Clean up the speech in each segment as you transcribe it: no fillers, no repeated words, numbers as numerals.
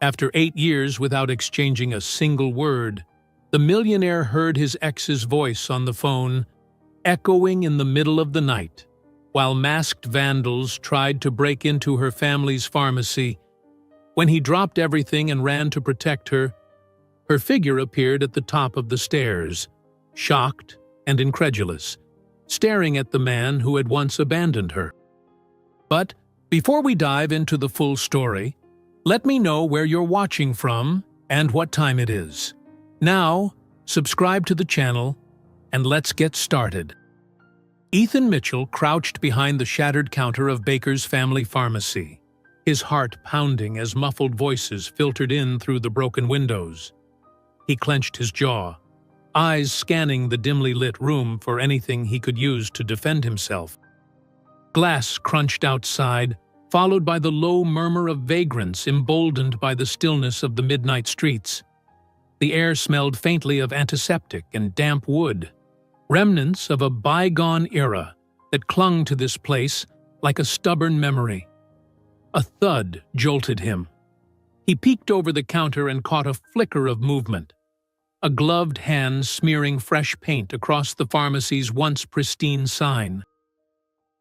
After 8 years without exchanging a single word, the millionaire heard his ex's voice on the phone, echoing in the middle of the night. While masked vandals tried to break into her family's pharmacy, when he dropped everything and ran to protect her, her figure appeared at the top of the stairs, shocked and incredulous, staring at the man who had once abandoned her. But before we dive into the full story, let me know where you're watching from and what time it is. Now, subscribe to the channel and let's get started. Ethan Mitchell crouched behind the shattered counter of Baker's family pharmacy, his heart pounding as muffled voices filtered in through the broken windows. He clenched his jaw, eyes scanning the dimly lit room for anything he could use to defend himself. Glass crunched outside, followed by the low murmur of vagrants emboldened by the stillness of the midnight streets. The air smelled faintly of antiseptic and damp wood, remnants of a bygone era that clung to this place like a stubborn memory. A thud jolted him. He peeked over the counter and caught a flicker of movement, a gloved hand smearing fresh paint across the pharmacy's once pristine sign.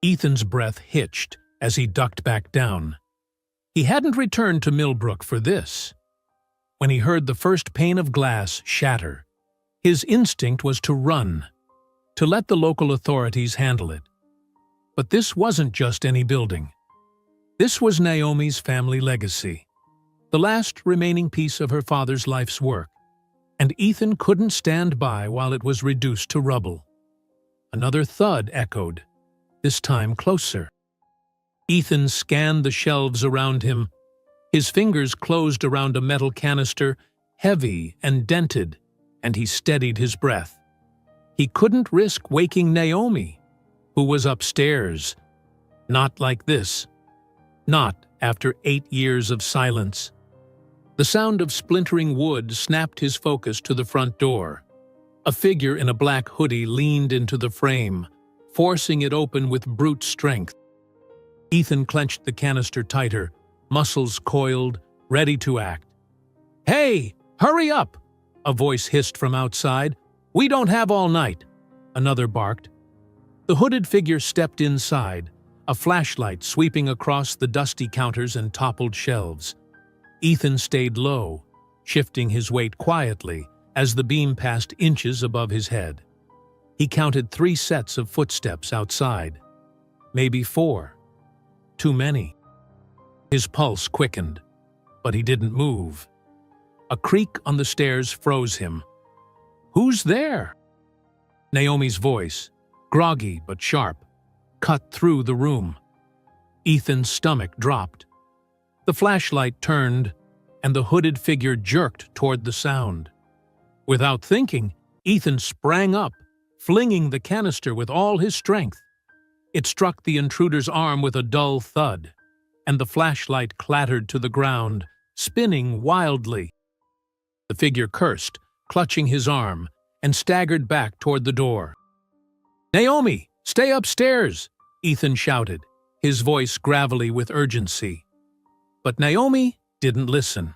Ethan's breath hitched as he ducked back down. He hadn't returned to Millbrook for this. When he heard the first pane of glass shatter, his instinct was to run, to let the local authorities handle it. But this wasn't just any building. This was Naomi's family legacy, the last remaining piece of her father's life's work, and Ethan couldn't stand by while it was reduced to rubble. Another thud echoed, this time closer. Ethan scanned the shelves around him. His fingers closed around a metal canister, heavy and dented, and he steadied his breath. He couldn't risk waking Naomi, who was upstairs. Not like this. Not after 8 years of silence. The sound of splintering wood snapped his focus to the front door. A figure in a black hoodie leaned into the frame, forcing it open with brute strength. Ethan clenched the canister tighter, muscles coiled, ready to act. "Hey, hurry up!" a voice hissed from outside. "We don't have all night," another barked. The hooded figure stepped inside, a flashlight sweeping across the dusty counters and toppled shelves. Ethan stayed low, shifting his weight quietly as the beam passed inches above his head. He counted 3 sets of footsteps outside. Maybe 4. Too many. His pulse quickened, but he didn't move. A creak on the stairs froze him. "Who's there?" Naomi's voice, groggy but sharp, cut through the room. Ethan's stomach dropped. The flashlight turned, and the hooded figure jerked toward the sound. Without thinking, Ethan sprang up, flinging the canister with all his strength. It struck the intruder's arm with a dull thud, and the flashlight clattered to the ground, spinning wildly. The figure cursed, clutching his arm, and staggered back toward the door. "Naomi, stay upstairs!" Ethan shouted, his voice gravelly with urgency. But Naomi didn't listen.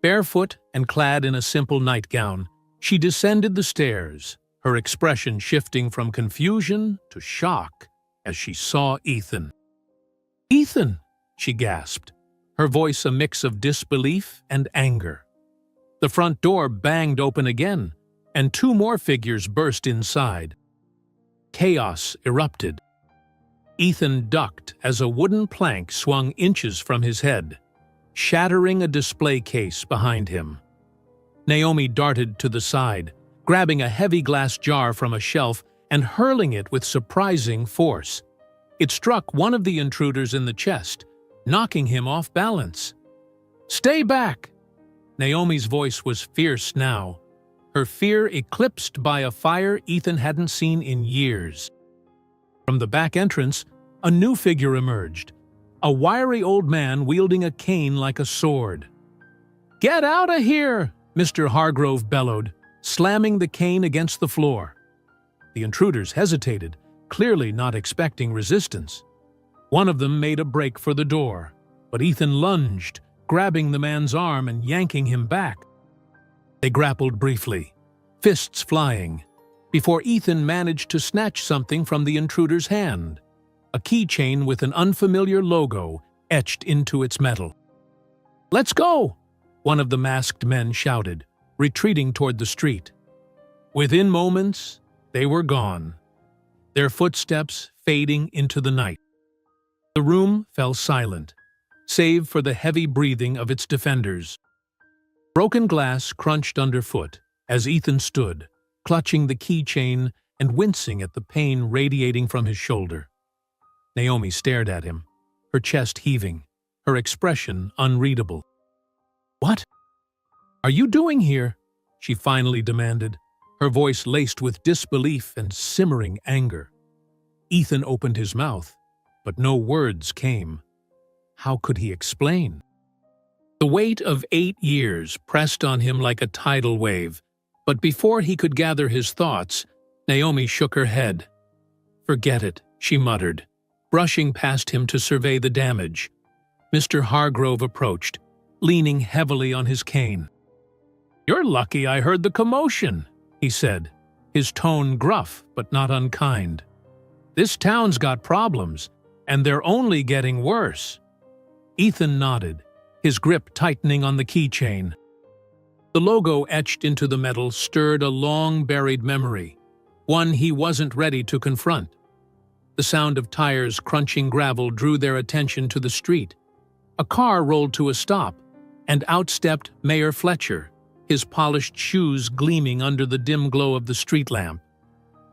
Barefoot and clad in a simple nightgown, she descended the stairs, her expression shifting from confusion to shock as she saw Ethan. "Ethan!" she gasped, her voice a mix of disbelief and anger. The front door banged open again, and 2 more figures burst inside. Chaos erupted. Ethan ducked as a wooden plank swung inches from his head, shattering a display case behind him. Naomi darted to the side, grabbing a heavy glass jar from a shelf and hurling it with surprising force. It struck one of the intruders in the chest, knocking him off balance. "Stay back!" Naomi's voice was fierce now, her fear eclipsed by a fire Ethan hadn't seen in years. From the back entrance, a new figure emerged, a wiry old man wielding a cane like a sword. "Get out of here!" Mr. Hargrove bellowed, slamming the cane against the floor. The intruders hesitated, clearly not expecting resistance. One of them made a break for the door, but Ethan lunged, grabbing the man's arm and yanking him back. They grappled briefly, fists flying, before Ethan managed to snatch something from the intruder's hand, a keychain with an unfamiliar logo etched into its metal. "Let's go!" one of the masked men shouted, retreating toward the street. Within moments, they were gone, their footsteps fading into the night. The room fell silent, save for the heavy breathing of its defenders. Broken glass crunched underfoot as Ethan stood, clutching the keychain and wincing at the pain radiating from his shoulder. Naomi stared at him, her chest heaving, her expression unreadable. "What are you doing here?" she finally demanded, her voice laced with disbelief and simmering anger. Ethan opened his mouth, but no words came. How could he explain? The weight of 8 years pressed on him like a tidal wave, but before he could gather his thoughts, Naomi shook her head. "Forget it," she muttered, brushing past him to survey the damage. Mr. Hargrove approached, leaning heavily on his cane. "You're lucky I heard the commotion," he said, his tone gruff but not unkind. "This town's got problems, and they're only getting worse." Ethan nodded, his grip tightening on the keychain. The logo etched into the metal stirred a long-buried memory, one he wasn't ready to confront. The sound of tires crunching gravel drew their attention to the street. A car rolled to a stop, and out stepped Mayor Fletcher, his polished shoes gleaming under the dim glow of the street lamp.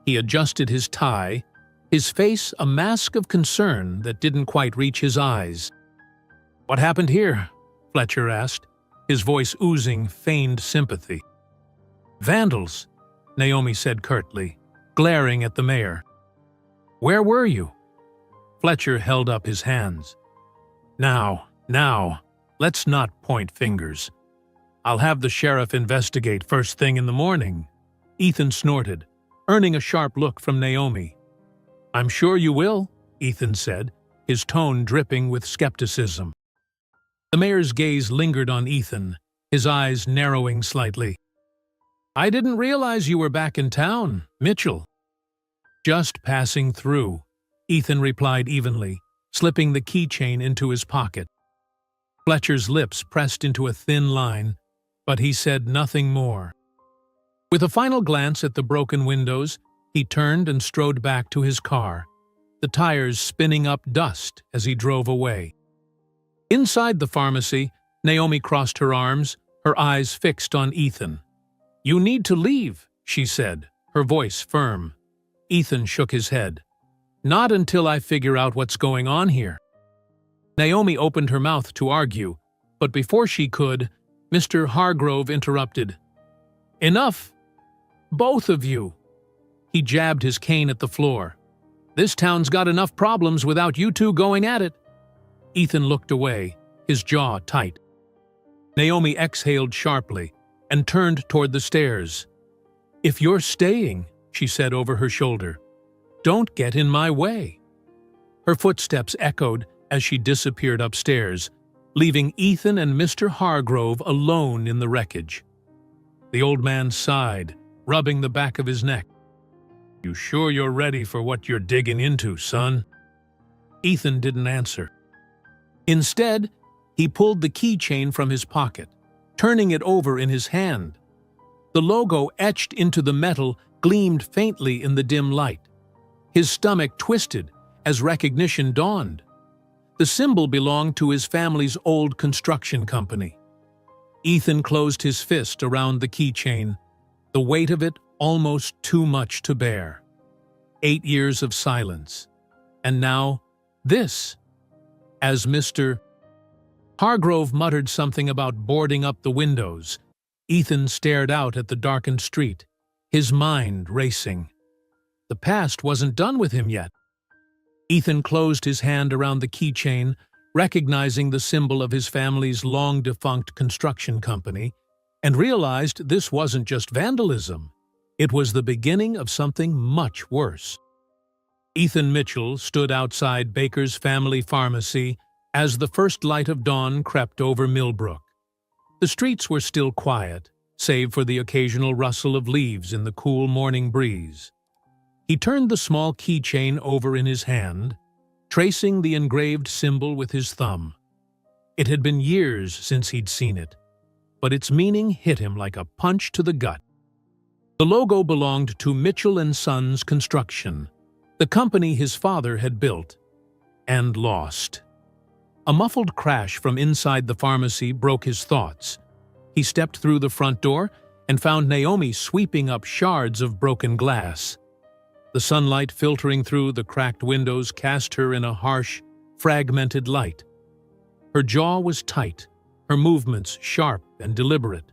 He adjusted his tie, his face a mask of concern that didn't quite reach his eyes. "What happened here?" Fletcher asked, his voice oozing feigned sympathy. "Vandals," Naomi said curtly, glaring at the mayor. "Where were you?" Fletcher held up his hands. Now, let's not point fingers. I'll have the sheriff investigate first thing in the morning." Ethan snorted, earning a sharp look from Naomi. "I'm sure you will," Ethan said, his tone dripping with skepticism. The mayor's gaze lingered on Ethan, his eyes narrowing slightly. "I didn't realize you were back in town, Mitchell." "Just passing through," Ethan replied evenly, slipping the keychain into his pocket. Fletcher's lips pressed into a thin line, but he said nothing more. With a final glance at the broken windows, he turned and strode back to his car, the tires spinning up dust as he drove away. Inside the pharmacy, Naomi crossed her arms, her eyes fixed on Ethan. "You need to leave," she said, her voice firm. Ethan shook his head. "Not until I figure out what's going on here." Naomi opened her mouth to argue, but before she could, Mr. Hargrove interrupted. "Enough! Both of you!" He jabbed his cane at the floor. "This town's got enough problems without you two going at it." Ethan looked away, his jaw tight. Naomi exhaled sharply and turned toward the stairs. "If you're staying," she said over her shoulder, "don't get in my way." Her footsteps echoed as she disappeared upstairs, leaving Ethan and Mr. Hargrove alone in the wreckage. The old man sighed, rubbing the back of his neck. "You sure you're ready for what you're digging into, son?" Ethan didn't answer. Instead, he pulled the keychain from his pocket, turning it over in his hand. The logo etched into the metal gleamed faintly in the dim light. His stomach twisted as recognition dawned. The symbol belonged to his family's old construction company. Ethan closed his fist around the keychain, the weight of it almost too much to bear. 8 years of silence. And now, this. As Mr. Hargrove muttered something about boarding up the windows, Ethan stared out at the darkened street, his mind racing. The past wasn't done with him yet. Ethan closed his hand around the keychain, recognizing the symbol of his family's long-defunct construction company, and realized this wasn't just vandalism. It was the beginning of something much worse. Ethan Mitchell stood outside Baker's family pharmacy, As the first light of dawn crept over Millbrook, the streets were still quiet, save for the occasional rustle of leaves in the cool morning breeze. He turned the small keychain over in his hand, tracing the engraved symbol with his thumb. It had been years since he'd seen it, but its meaning hit him like a punch to the gut. The logo belonged to Mitchell & Sons Construction, the company his father had built and lost. A muffled crash from inside the pharmacy broke his thoughts. He stepped through the front door and found Naomi sweeping up shards of broken glass. The sunlight filtering through the cracked windows cast her in a harsh, fragmented light. Her jaw was tight, her movements sharp and deliberate.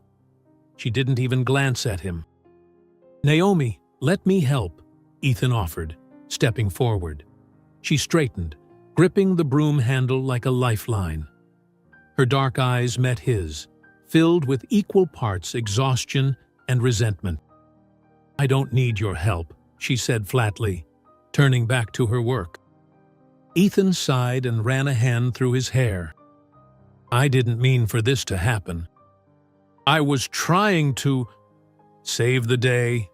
She didn't even glance at him. "Naomi, let me help," Ethan offered, stepping forward. She straightened, gripping the broom handle like a lifeline. Her dark eyes met his, filled with equal parts exhaustion and resentment. "I don't need your help," she said flatly, turning back to her work. Ethan sighed and ran a hand through his hair. "I didn't mean for this to happen. I was trying to save the day."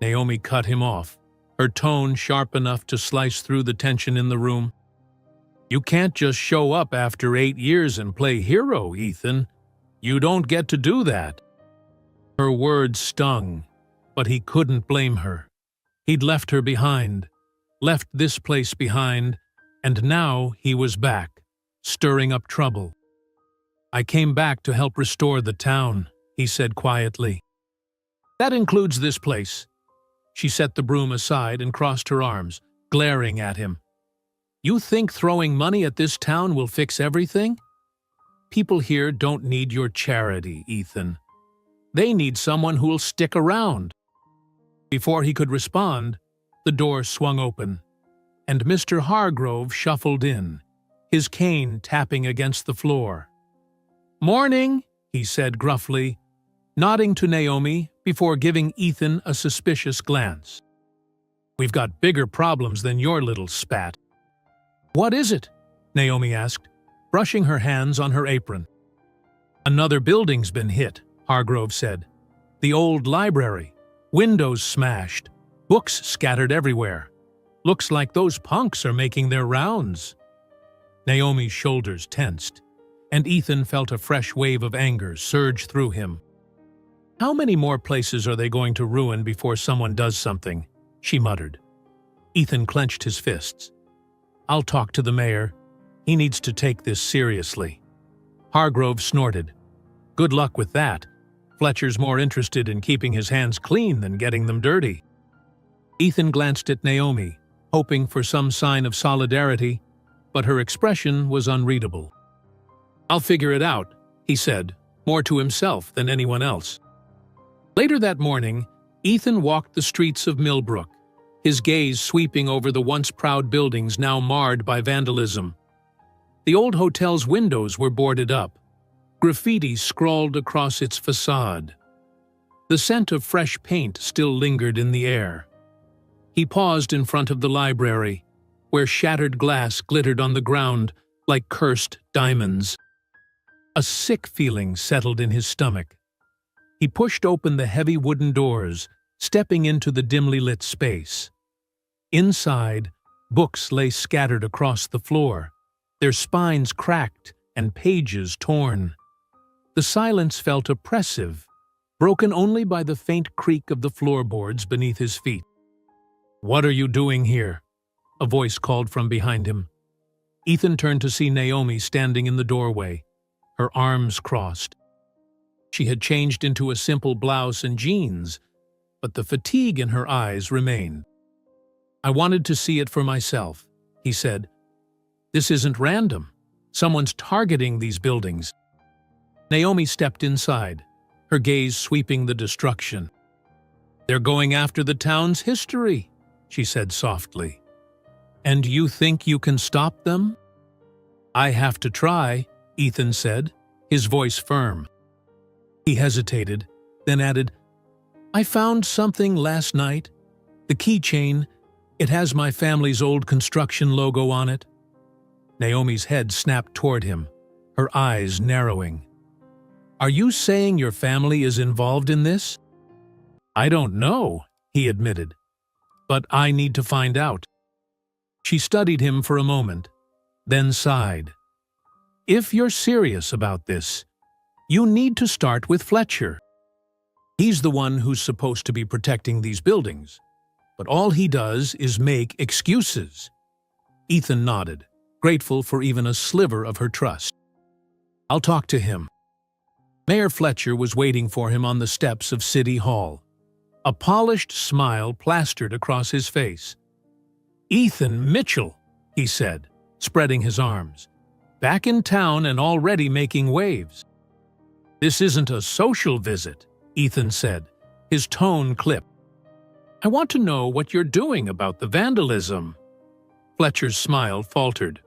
Naomi cut him off, her tone sharp enough to slice through the tension in the room. "You can't just show up after 8 years and play hero, Ethan. You don't get to do that." Her words stung, but he couldn't blame her. He'd left her behind, left this place behind, and now he was back, stirring up trouble. "I came back to help restore the town," he said quietly. "That includes this place." She set the broom aside and crossed her arms, glaring at him. "You think throwing money at this town will fix everything? People here don't need your charity, Ethan. They need someone who'll stick around." Before he could respond, the door swung open, and Mr. Hargrove shuffled in, his cane tapping against the floor. "Morning," he said gruffly, nodding to Naomi before giving Ethan a suspicious glance. "We've got bigger problems than your little spat." "What is it?" Naomi asked, brushing her hands on her apron. "Another building's been hit," Hargrove said. "The old library. Windows smashed. Books scattered everywhere. Looks like those punks are making their rounds." Naomi's shoulders tensed, and Ethan felt a fresh wave of anger surge through him. "How many more places are they going to ruin before someone does something?" she muttered. Ethan clenched his fists. "I'll talk to the mayor. He needs to take this seriously." Hargrove snorted. "Good luck with that. Fletcher's more interested in keeping his hands clean than getting them dirty." Ethan glanced at Naomi, hoping for some sign of solidarity, but her expression was unreadable. "I'll figure it out," he said, more to himself than anyone else. Later that morning, Ethan walked the streets of Millbrook, his gaze sweeping over the once proud buildings now marred by vandalism. The old hotel's windows were boarded up, graffiti scrawled across its facade. The scent of fresh paint still lingered in the air. He paused in front of the library, where shattered glass glittered on the ground like cursed diamonds. A sick feeling settled in his stomach. He pushed open the heavy wooden doors, stepping into the dimly lit space. Inside, books lay scattered across the floor, their spines cracked and pages torn. The silence felt oppressive, broken only by the faint creak of the floorboards beneath his feet. "What are you doing here?" a voice called from behind him. Ethan turned to see Naomi standing in the doorway, her arms crossed. She had changed into a simple blouse and jeans, but the fatigue in her eyes remained. "I wanted to see it for myself," he said. "This isn't random. Someone's targeting these buildings." Naomi stepped inside, her gaze sweeping the destruction. "They're going after the town's history," she said softly. "And you think you can stop them?" "I have to try," Ethan said, his voice firm. He hesitated, then added, "I found something last night. The keychain. It has my family's old construction logo on it." Naomi's head snapped toward him, her eyes narrowing. "Are you saying your family is involved in this?" "I don't know," he admitted, "but I need to find out." She studied him for a moment, then sighed. "If you're serious about this, you need to start with Fletcher. He's the one who's supposed to be protecting these buildings, but all he does is make excuses." Ethan nodded, grateful for even a sliver of her trust. "I'll talk to him." Mayor Fletcher was waiting for him on the steps of City Hall. A polished smile plastered across his face. "Ethan Mitchell," he said, spreading his arms. "Back in town and already making waves." "This isn't a social visit," Ethan said, his tone clipped. "I want to know what you're doing about the vandalism." Fletcher's smile faltered.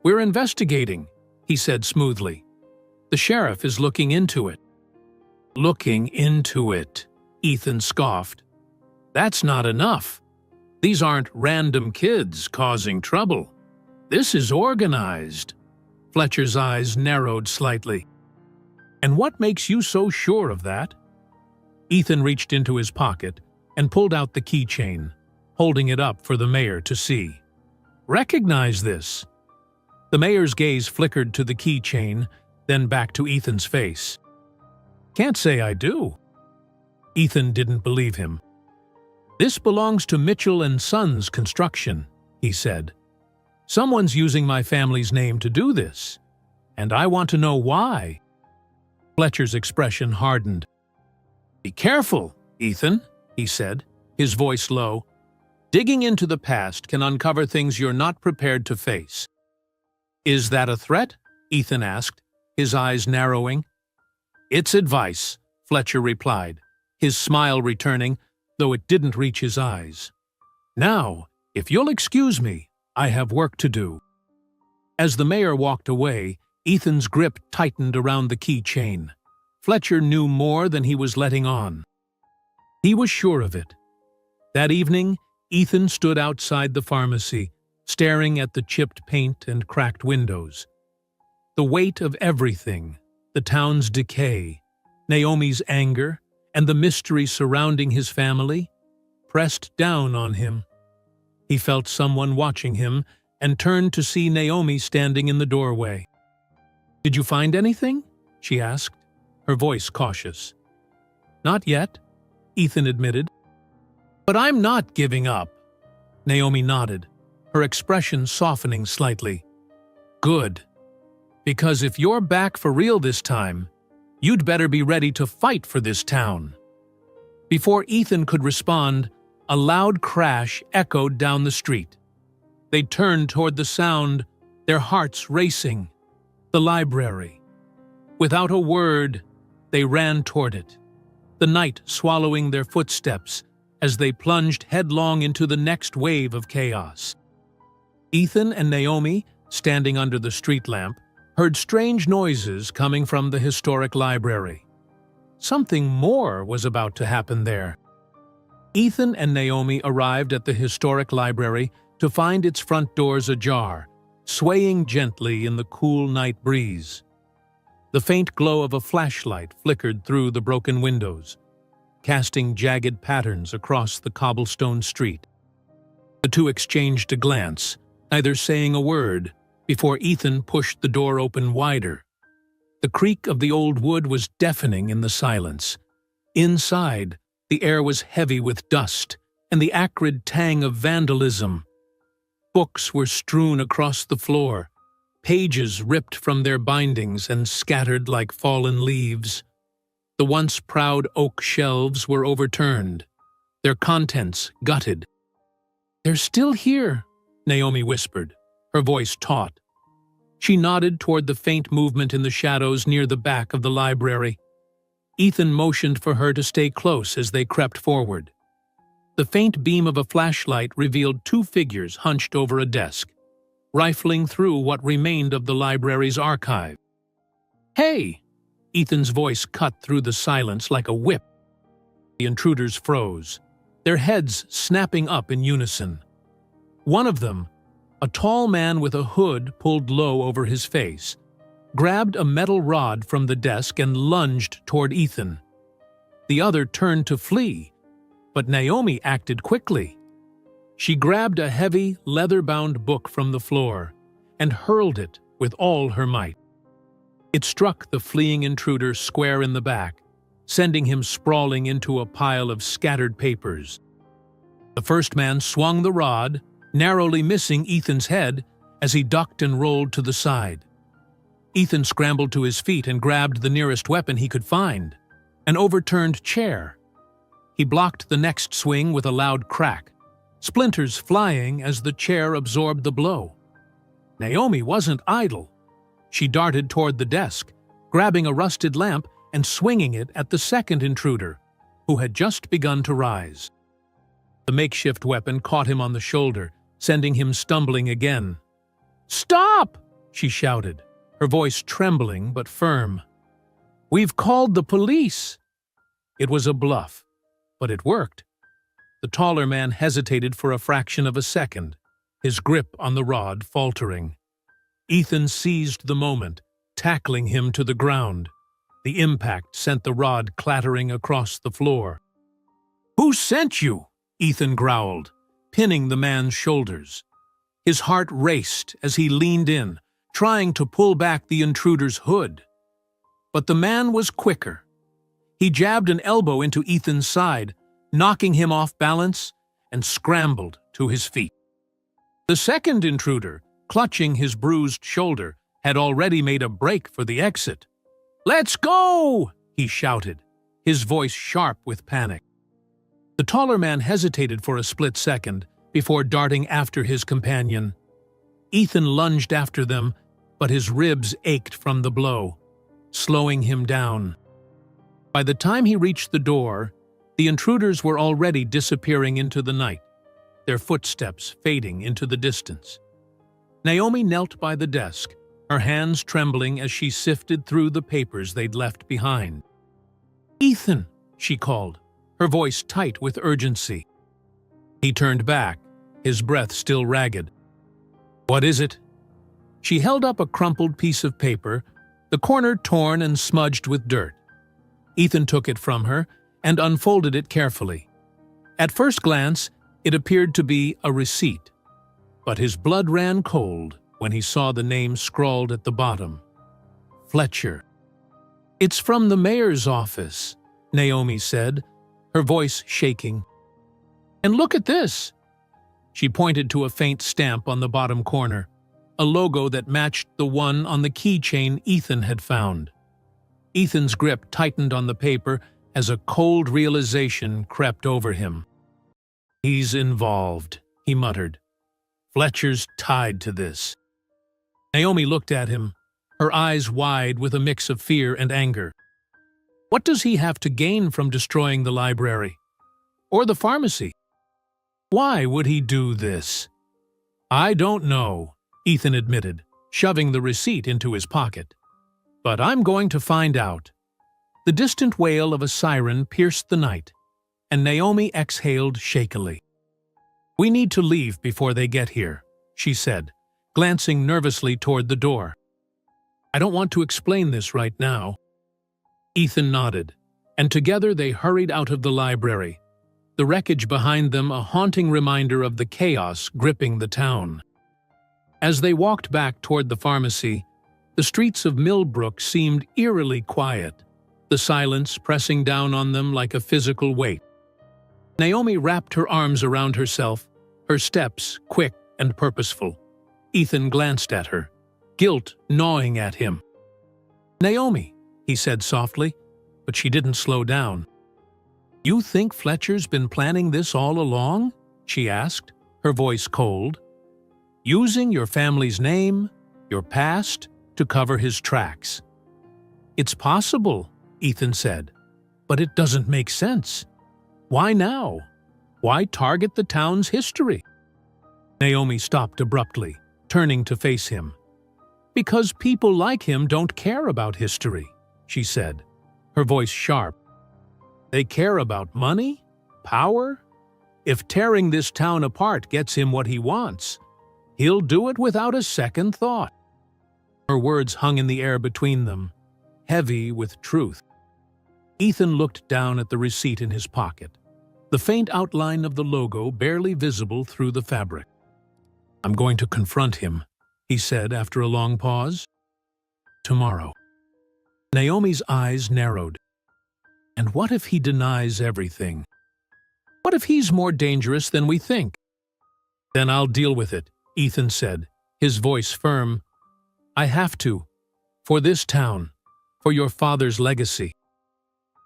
"We're investigating," he said smoothly. "The sheriff is looking into it." "Looking into it," Ethan scoffed. "That's not enough. These aren't random kids causing trouble. This is organized." Fletcher's eyes narrowed slightly. "And what makes you so sure of that?" Ethan reached into his pocket and pulled out the keychain, holding it up for the mayor to see. "Recognize this." The mayor's gaze flickered to the keychain, then back to Ethan's face. "Can't say I do." Ethan didn't believe him. "This belongs to Mitchell & Sons Construction," he said. "Someone's using my family's name to do this, and I want to know why." Fletcher's expression hardened. "Be careful, Ethan," he said, his voice low. "Digging into the past can uncover things you're not prepared to face." "Is that a threat?" Ethan asked, his eyes narrowing. "It's advice," Fletcher replied, his smile returning, though it didn't reach his eyes. "Now, if you'll excuse me, I have work to do." As the mayor walked away, Ethan's grip tightened around the keychain. Fletcher knew more than he was letting on. He was sure of it. That evening, Ethan stood outside the pharmacy, staring at the chipped paint and cracked windows. The weight of everything, the town's decay, Naomi's anger, and the mystery surrounding his family, pressed down on him. He felt someone watching him and turned to see Naomi standing in the doorway. "Did you find anything?" she asked, her voice cautious. "Not yet," Ethan admitted. "But I'm not giving up." Naomi nodded, her expression softening slightly. "Good. Because if you're back for real this time, you'd better be ready to fight for this town." Before Ethan could respond, a loud crash echoed down the street. They turned toward the sound, their hearts racing. The library. Without a word, they ran toward it, the night swallowing their footsteps as they plunged headlong into the next wave of chaos. Ethan and Naomi, standing under the street lamp, heard strange noises coming from the historic library. Something more was about to happen there. Ethan and Naomi arrived at the historic library to find its front doors ajar, swaying gently in the cool night breeze. The faint glow of a flashlight flickered through the broken windows, casting jagged patterns across the cobblestone street. The two exchanged a glance, neither saying a word, before Ethan pushed the door open wider. The creak of the old wood was deafening in the silence. Inside, the air was heavy with dust and the acrid tang of vandalism. Books were strewn across the floor, pages ripped from their bindings and scattered like fallen leaves. The once proud oak shelves were overturned, their contents gutted. "They're still here," Naomi whispered, her voice taut. She nodded toward the faint movement in the shadows near the back of the library. Ethan motioned for her to stay close as they crept forward. The faint beam of a flashlight revealed two figures hunched over a desk, rifling through what remained of the library's archive. "Hey!" Ethan's voice cut through the silence like a whip. The intruders froze, their heads snapping up in unison. One of them, A tall man with a hood pulled low over his face grabbed a metal rod from the desk and lunged toward Ethan. The other turned to flee, but Naomi acted quickly. She grabbed a heavy, leather-bound book from the floor and hurled it with all her might. It struck the fleeing intruder square in the back, sending him sprawling into a pile of scattered papers. The first man swung the rod, narrowly missing Ethan's head as he ducked and rolled to the side. Ethan scrambled to his feet and grabbed the nearest weapon he could find, an overturned chair. He blocked the next swing with a loud crack, splinters flying as the chair absorbed the blow. Naomi wasn't idle. She darted toward the desk, grabbing a rusted lamp and swinging it at the second intruder, who had just begun to rise. The makeshift weapon caught him on the shoulder, sending him stumbling again. "Stop!" she shouted, her voice trembling but firm. "We've called the police." It was a bluff, but it worked. The taller man hesitated for a fraction of a second, his grip on the rod faltering. Ethan seized the moment, tackling him to the ground. The impact sent the rod clattering across the floor. "Who sent you?" Ethan growled, pinning the man's shoulders. His heart raced as he leaned in, trying to pull back the intruder's hood. But the man was quicker. He jabbed an elbow into Ethan's side, knocking him off balance, and scrambled to his feet. The second intruder, clutching his bruised shoulder, had already made a break for the exit. "Let's go!" he shouted, his voice sharp with panic. The taller man hesitated for a split second before darting after his companion. Ethan lunged after them, but his ribs ached from the blow, slowing him down. By the time he reached the door, the intruders were already disappearing into the night, their footsteps fading into the distance. Naomi knelt by the desk, her hands trembling as she sifted through the papers they'd left behind. "Ethan," she called, her voice tight with urgency. He turned back, his breath still ragged. "What is it?" She held up a crumpled piece of paper, the corner torn and smudged with dirt. Ethan took it from her and unfolded it carefully. At first glance, it appeared to be a receipt, but his blood ran cold when he saw the name scrawled at the bottom. Fletcher. "It's from the mayor's office," Naomi said, her voice shaking. "And look at this!" She pointed to a faint stamp on the bottom corner, a logo that matched the one on the keychain Ethan had found. Ethan's grip tightened on the paper as a cold realization crept over him. "He's involved," he muttered. "Fletcher's tied to this." Naomi looked at him, her eyes wide with a mix of fear and anger. What does he have to gain from destroying the library? Or the pharmacy? Why would he do this? "I don't know," Ethan admitted, shoving the receipt into his pocket. "But I'm going to find out." The distant wail of a siren pierced the night, and Naomi exhaled shakily. "We need to leave before they get here," she said, glancing nervously toward the door. "I don't want to explain this right now." Ethan nodded, and together they hurried out of the library, the wreckage behind them a haunting reminder of the chaos gripping the town. As they walked back toward the pharmacy, the streets of Millbrook seemed eerily quiet, the silence pressing down on them like a physical weight. Naomi wrapped her arms around herself, her steps quick and purposeful. Ethan glanced at her, guilt gnawing at him. "Naomi," he said softly, but she didn't slow down. "You think Fletcher's been planning this all along?" she asked, her voice cold. "Using your family's name, your past, to cover his tracks." "It's possible," Ethan said, "but it doesn't make sense. Why now? Why target the town's history?" Naomi stopped abruptly, turning to face him. "Because people like him don't care about history," she said, her voice sharp. "They care about money? Power? If tearing this town apart gets him what he wants, He'll do it without a second thought." Her words hung in the air between them, heavy with truth. Ethan looked down at the receipt in his pocket, the faint outline of the logo barely visible through the fabric. "I'm going to confront him," he said after a long pause. "Tomorrow." Naomi's eyes narrowed. And what if he denies everything? What if he's more dangerous than we think? "Then I'll deal with it," Ethan said, his voice firm. "I have to. For this town. For your father's legacy."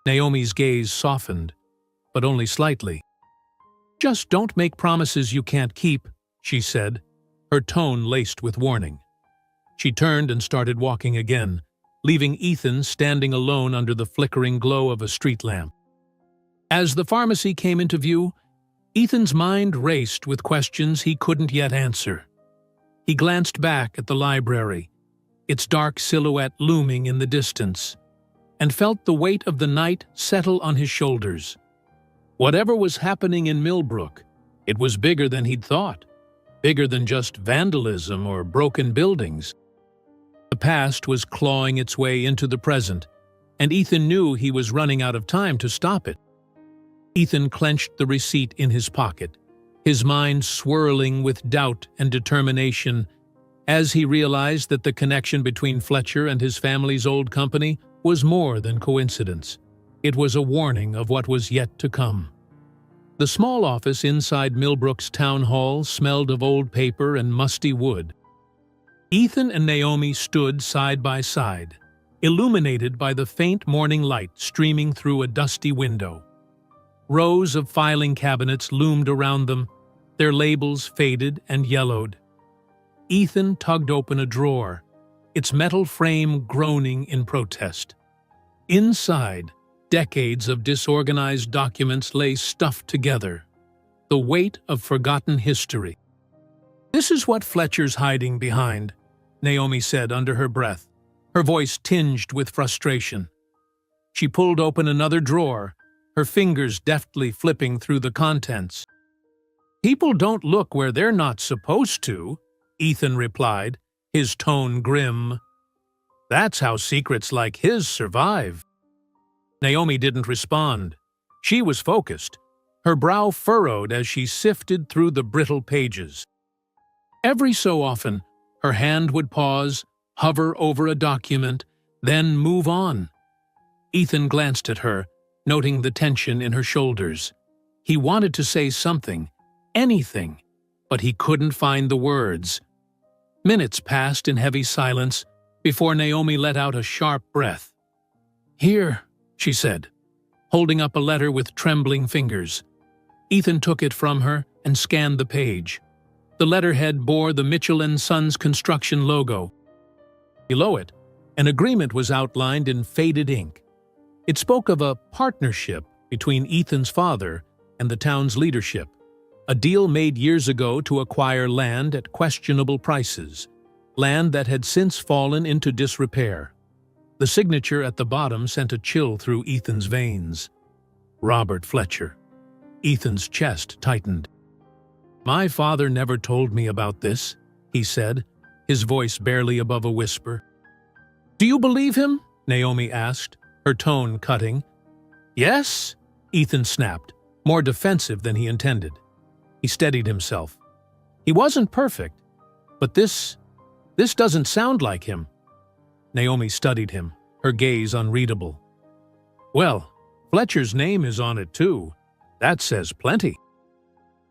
Naomi's gaze softened, but only slightly. "Just don't make promises you can't keep," she said, her tone laced with warning. She turned and started walking again, leaving Ethan standing alone under the flickering glow of a street lamp. As the pharmacy came into view, Ethan's mind raced with questions he couldn't yet answer. He glanced back at the library, its dark silhouette looming in the distance, and felt the weight of the night settle on his shoulders. Whatever was happening in Millbrook, it was bigger than he'd thought, bigger than just vandalism or broken buildings. The past was clawing its way into the present, and Ethan knew he was running out of time to stop it. Ethan clenched the receipt in his pocket, his mind swirling with doubt and determination as he realized that the connection between Fletcher and his family's old company was more than coincidence. It was a warning of what was yet to come. The small office inside Millbrook's town hall smelled of old paper and musty wood. Ethan and Naomi stood side by side, illuminated by the faint morning light streaming through a dusty window. Rows of filing cabinets loomed around them, their labels faded and yellowed. Ethan tugged open a drawer, its metal frame groaning in protest. Inside, decades of disorganized documents lay stuffed together, the weight of forgotten history. "This is what Fletcher's hiding behind," Naomi said under her breath, her voice tinged with frustration. She pulled open another drawer, her fingers deftly flipping through the contents. "People don't look where they're not supposed to," Ethan replied, his tone grim. "That's how secrets like his survive." Naomi didn't respond. She was focused, her brow furrowed as she sifted through the brittle pages. Every so often, her hand would pause, hover over a document, then move on. Ethan glanced at her, noting the tension in her shoulders. He wanted to say something, anything, but he couldn't find the words. Minutes passed in heavy silence before Naomi let out a sharp breath. "Here," she said, holding up a letter with trembling fingers. Ethan took it from her and scanned the page. The letterhead bore the Mitchell & Sons construction logo. Below it, an agreement was outlined in faded ink. It spoke of a partnership between Ethan's father and the town's leadership, a deal made years ago to acquire land at questionable prices, land that had since fallen into disrepair. The signature at the bottom sent a chill through Ethan's veins. Robert Fletcher. Ethan's chest tightened. "My father never told me about this," he said, his voice barely above a whisper. "Do you believe him?" Naomi asked, her tone cutting. "Yes," Ethan snapped, more defensive than he intended. He steadied himself. "He wasn't perfect, but this doesn't sound like him." Naomi studied him, her gaze unreadable. "Well, Fletcher's name is on it too. That says plenty."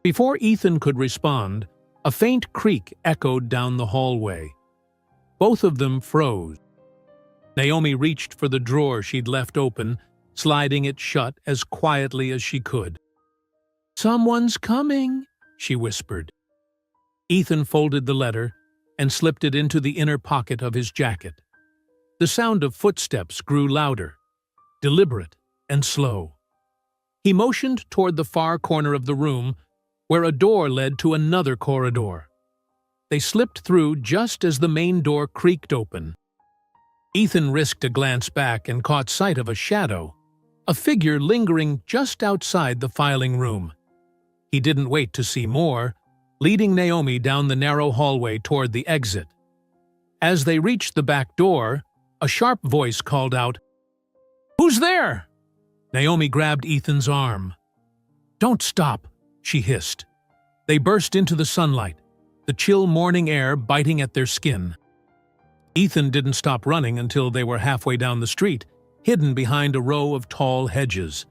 Before Ethan could respond, a faint creak echoed down the hallway. Both of them froze. Naomi reached for the drawer she'd left open, sliding it shut as quietly as she could. "Someone's coming," she whispered. Ethan folded the letter and slipped it into the inner pocket of his jacket. The sound of footsteps grew louder, deliberate and slow. He motioned toward the far corner of the room, where a door led to another corridor. They slipped through just as the main door creaked open. Ethan risked a glance back and caught sight of a shadow, a figure lingering just outside the filing room. He didn't wait to see more, leading Naomi down the narrow hallway toward the exit. As they reached the back door, a sharp voice called out, "Who's there?" Naomi grabbed Ethan's arm. "Don't stop," she hissed. They burst into the sunlight, the chill morning air biting at their skin. Ethan didn't stop running until they were halfway down the street, hidden behind a row of tall hedges.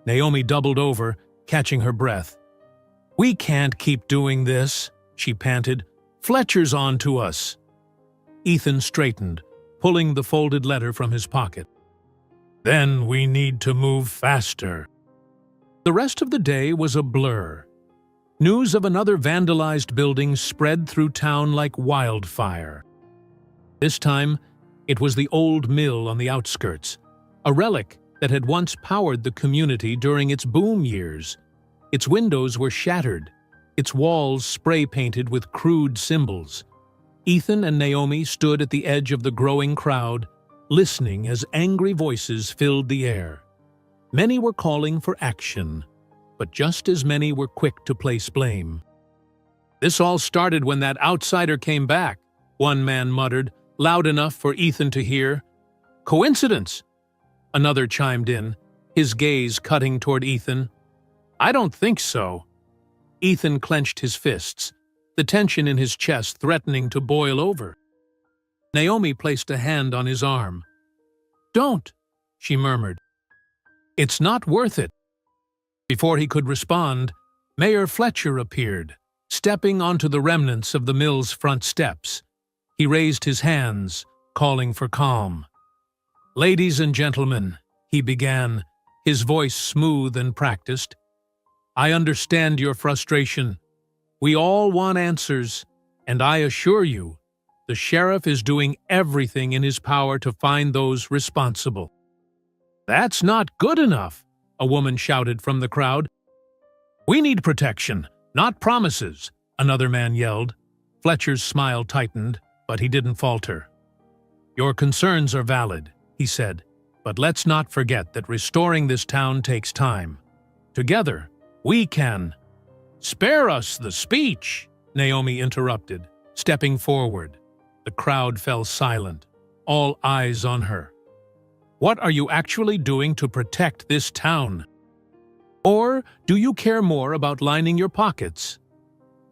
Naomi doubled over, catching her breath. "We can't keep doing this," she panted. "Fletcher's on to us." Ethan straightened, pulling the folded letter from his pocket. "Then we need to move faster." The rest of the day was a blur. News of another vandalized building spread through town like wildfire. This time, it was the old mill on the outskirts, a relic that had once powered the community during its boom years. Its windows were shattered, its walls spray-painted with crude symbols. Ethan and Naomi stood at the edge of the growing crowd, listening as angry voices filled the air. Many were calling for action, but just as many were quick to place blame. "This all started when that outsider came back," one man muttered, loud enough for Ethan to hear. "Coincidence?" Another chimed in, his gaze cutting toward Ethan. "I don't think so." Ethan clenched his fists, the tension in his chest threatening to boil over. Naomi placed a hand on his arm. "Don't," she murmured. "It's not worth it." Before he could respond, Mayor Fletcher appeared, stepping onto the remnants of the mill's front steps. He raised his hands, calling for calm. "Ladies and gentlemen," he began, his voice smooth and practiced, "I understand your frustration. We all want answers, and I assure you, the sheriff is doing everything in his power to find those responsible." "That's not good enough," a woman shouted from the crowd. "We need protection, not promises," another man yelled. Fletcher's smile tightened, but he didn't falter. "Your concerns are valid," he said, "but let's not forget that restoring this town takes time. Together, we can—" "Spare us the speech," Naomi interrupted, stepping forward. The crowd fell silent, all eyes on her. "What are you actually doing to protect this town? Or do you care more about lining your pockets?"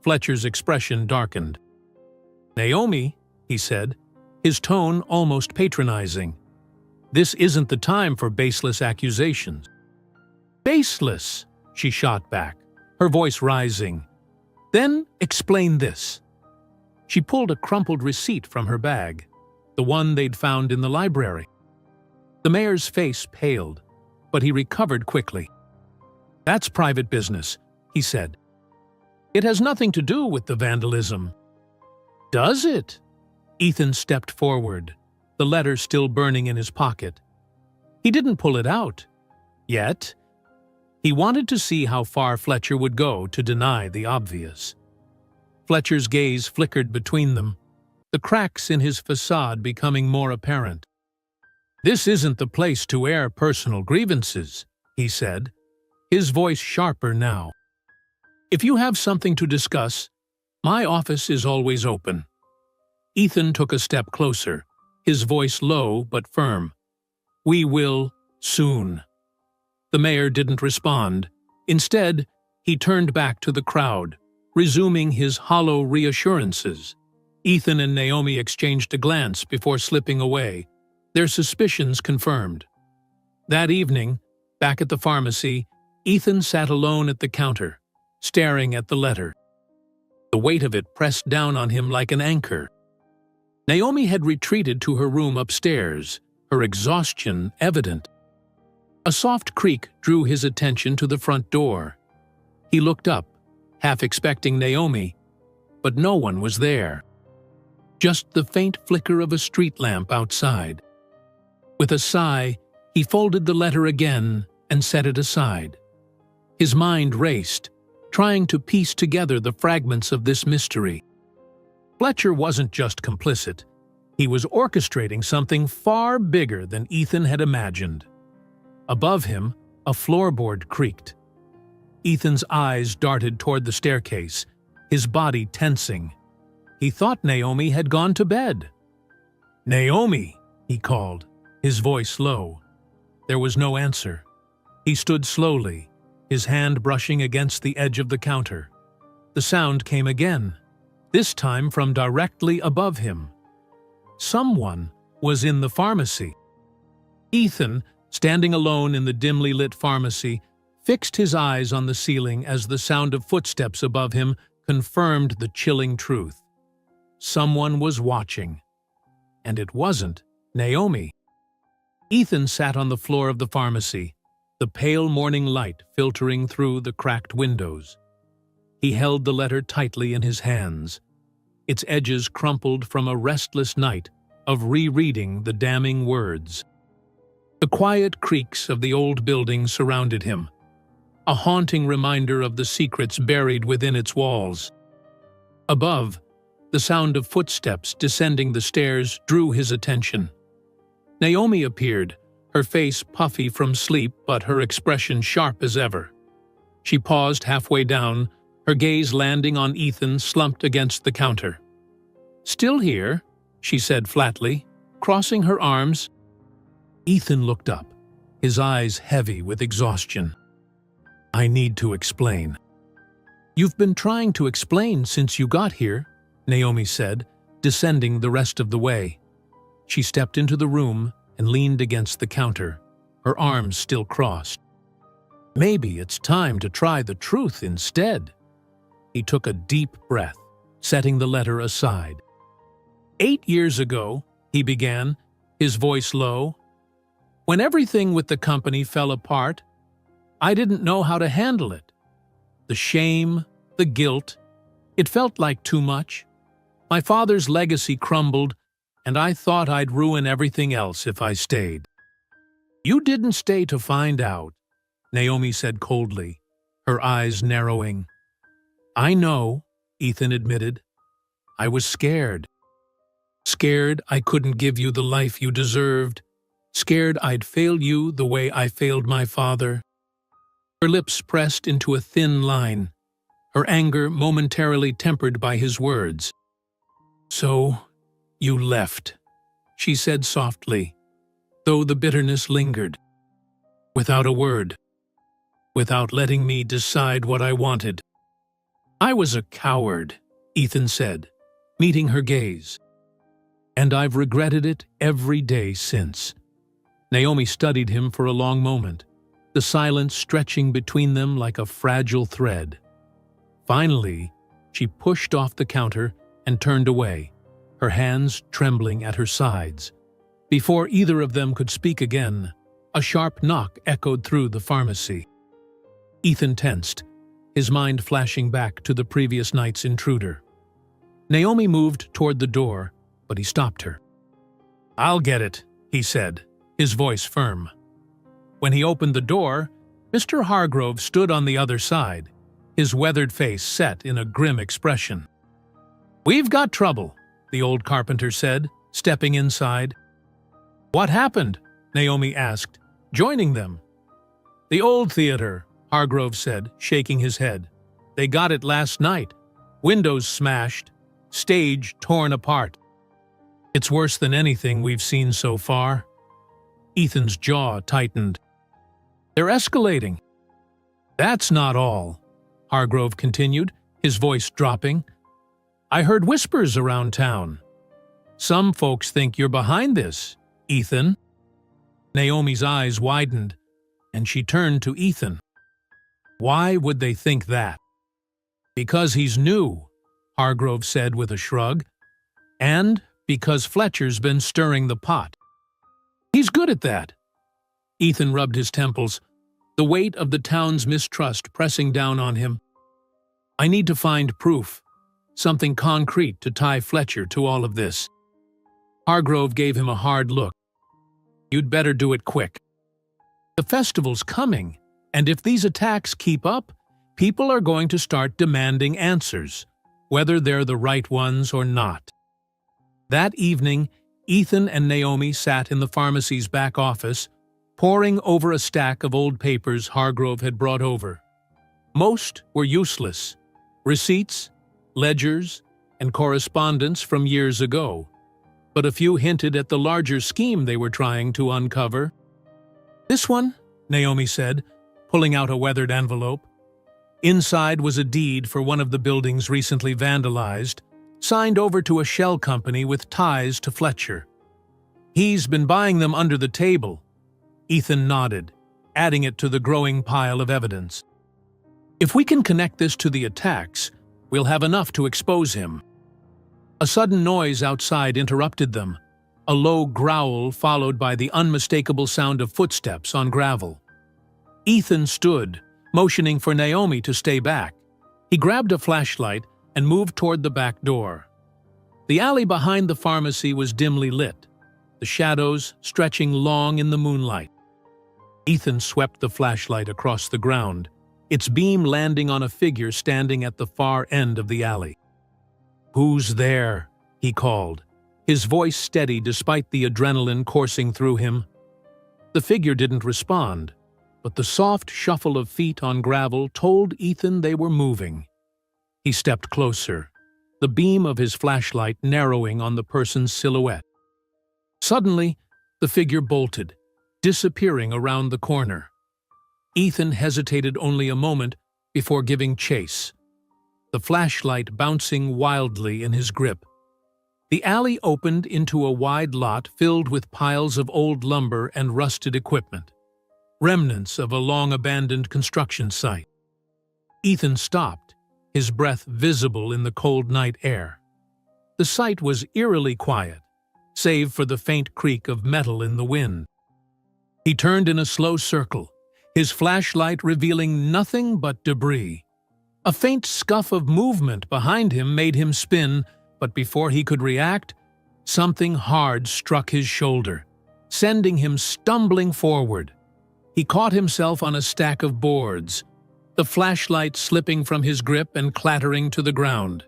Fletcher's expression darkened. "Naomi," he said, his tone almost patronizing, "this isn't the time for baseless accusations." "Baseless," she shot back, her voice rising. "Then explain this." She pulled a crumpled receipt from her bag, the one they'd found in the library. The mayor's face paled, but he recovered quickly. "That's private business," he said. "It has nothing to do with the vandalism." "Does it?" Ethan stepped forward, the letter still burning in his pocket. He didn't pull it out. Yet. He wanted to see how far Fletcher would go to deny the obvious. Fletcher's gaze flickered between them, the cracks in his facade becoming more apparent. "This isn't the place to air personal grievances," he said, his voice sharper now. "If you have something to discuss, my office is always open." Ethan took a step closer, his voice low but firm. "We will soon." The mayor didn't respond. Instead, he turned back to the crowd, resuming his hollow reassurances. Ethan and Naomi exchanged a glance before slipping away, their suspicions confirmed. That evening, back at the pharmacy, Ethan sat alone at the counter, staring at the letter. The weight of it pressed down on him like an anchor. Naomi had retreated to her room upstairs, her exhaustion evident. A soft creak drew his attention to the front door. He looked up, half expecting Naomi, but no one was there. Just the faint flicker of a street lamp outside. With a sigh, he folded the letter again and set it aside. His mind raced, trying to piece together the fragments of this mystery. Fletcher wasn't just complicit. He was orchestrating something far bigger than Ethan had imagined. Above him, a floorboard creaked. Ethan's eyes darted toward the staircase, his body tensing. He thought Naomi had gone to bed. "Naomi," he called, his voice low. There was no answer. He stood slowly, his hand brushing against the edge of the counter. The sound came again, this time from directly above him. Someone was in the pharmacy. Ethan, standing alone in the dimly lit pharmacy, fixed his eyes on the ceiling as the sound of footsteps above him confirmed the chilling truth. Someone was watching. And it wasn't Naomi. Ethan sat on the floor of the pharmacy, the pale morning light filtering through the cracked windows. He held the letter tightly in his hands, its edges crumpled from a restless night of rereading the damning words. The quiet creaks of the old building surrounded him, a haunting reminder of the secrets buried within its walls. Above, the sound of footsteps descending the stairs drew his attention. Naomi appeared, her face puffy from sleep but her expression sharp as ever. She paused halfway down, her gaze landing on Ethan slumped against the counter. "Still here?" she said flatly, crossing her arms. Ethan looked up, his eyes heavy with exhaustion. "I need to explain." "You've been trying to explain since you got here," Naomi said, descending the rest of the way. She stepped into the room and leaned against the counter, her arms still crossed. "Maybe it's time to try the truth instead." He took a deep breath, setting the letter aside. 8 years ago, he began, his voice low, "when everything with the company fell apart, I didn't know how to handle it. The shame, the guilt, it felt like too much. My father's legacy crumbled, and I thought I'd ruin everything else if I stayed." "You didn't stay to find out," Naomi said coldly, her eyes narrowing. "I know," Ethan admitted. "I was scared. Scared I couldn't give you the life you deserved. Scared I'd fail you the way I failed my father." Her lips pressed into a thin line, her anger momentarily tempered by his words. "So, you left," she said softly, though the bitterness lingered. "Without a word. Without letting me decide what I wanted." "I was a coward," Ethan said, meeting her gaze. "And I've regretted it every day since." Naomi studied him for a long moment, the silence stretching between them like a fragile thread. Finally, she pushed off the counter and turned away, her hands trembling at her sides. Before either of them could speak again, a sharp knock echoed through the pharmacy. Ethan tensed, his mind flashing back to the previous night's intruder. Naomi moved toward the door, but he stopped her. "I'll get it," he said, his voice firm. When he opened the door, Mr. Hargrove stood on the other side, his weathered face set in a grim expression. "We've got trouble," the old carpenter said, stepping inside. "What happened?" Naomi asked, joining them. "The old theater," Hargrove said, shaking his head. "They got it last night. Windows smashed, stage torn apart. It's worse than anything we've seen so far." Ethan's jaw tightened. "They're escalating." "That's not all," Hargrove continued, his voice dropping. "I heard whispers around town. Some folks think you're behind this, Ethan." Naomi's eyes widened, and she turned to Ethan. "Why would they think that?" "Because he's new," Hargrove said with a shrug. "And because Fletcher's been stirring the pot. He's good at that." Ethan rubbed his temples, the weight of the town's mistrust pressing down on him. "I need to find proof, something concrete to tie Fletcher to all of this." Hargrove gave him a hard look. "You'd better do it quick. The festival's coming, and if these attacks keep up, people are going to start demanding answers, whether they're the right ones or not." That evening, Ethan and Naomi sat in the pharmacy's back office, poring over a stack of old papers Hargrove had brought over. Most were useless. Receipts, ledgers, and correspondence from years ago, but a few hinted at the larger scheme they were trying to uncover. "This one," Naomi said, pulling out a weathered envelope. Inside was a deed for one of the buildings recently vandalized, signed over to a shell company with ties to Fletcher. "He's been buying them under the table." Ethan nodded, adding it to the growing pile of evidence. "If we can connect this to the attacks, we'll have enough to expose him." A sudden noise outside interrupted them, a low growl followed by the unmistakable sound of footsteps on gravel. Ethan stood, motioning for Naomi to stay back. He grabbed a flashlight and moved toward the back door. The alley behind the pharmacy was dimly lit, the shadows stretching long in the moonlight. Ethan swept the flashlight across the ground, its beam landing on a figure standing at the far end of the alley. "Who's there?" he called, his voice steady despite the adrenaline coursing through him. The figure didn't respond, but the soft shuffle of feet on gravel told Ethan they were moving. He stepped closer, the beam of his flashlight narrowing on the person's silhouette. Suddenly, the figure bolted, disappearing around the corner. Ethan hesitated only a moment before giving chase, the flashlight bouncing wildly in his grip. The alley opened into a wide lot filled with piles of old lumber and rusted equipment, remnants of a long-abandoned construction site. Ethan stopped, his breath visible in the cold night air. The site was eerily quiet, save for the faint creak of metal in the wind. He turned in a slow circle, his flashlight revealing nothing but debris. A faint scuff of movement behind him made him spin, but before he could react, something hard struck his shoulder, sending him stumbling forward. He caught himself on a stack of boards, the flashlight slipping from his grip and clattering to the ground.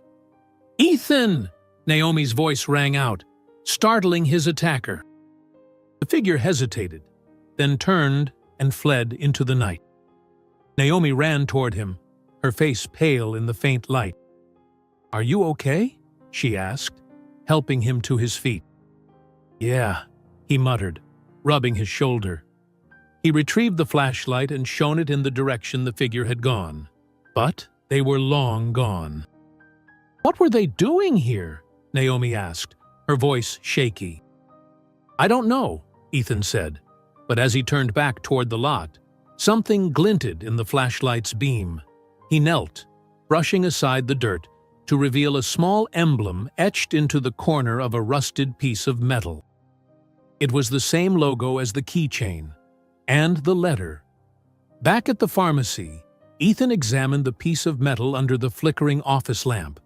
"Ethan!" Naomi's voice rang out, startling his attacker. The figure hesitated, then turned and fled into the night. Naomi ran toward him, her face pale in the faint light. "Are you okay?" she asked, helping him to his feet. "Yeah," he muttered, rubbing his shoulder. He retrieved the flashlight and shone it in the direction the figure had gone. But they were long gone. "What were they doing here?" Naomi asked, her voice shaky. "I don't know," Ethan said, but as he turned back toward the lot, something glinted in the flashlight's beam. He knelt, brushing aside the dirt, to reveal a small emblem etched into the corner of a rusted piece of metal. It was the same logo as the keychain, and the letter. Back at the pharmacy, Ethan examined the piece of metal under the flickering office lamp.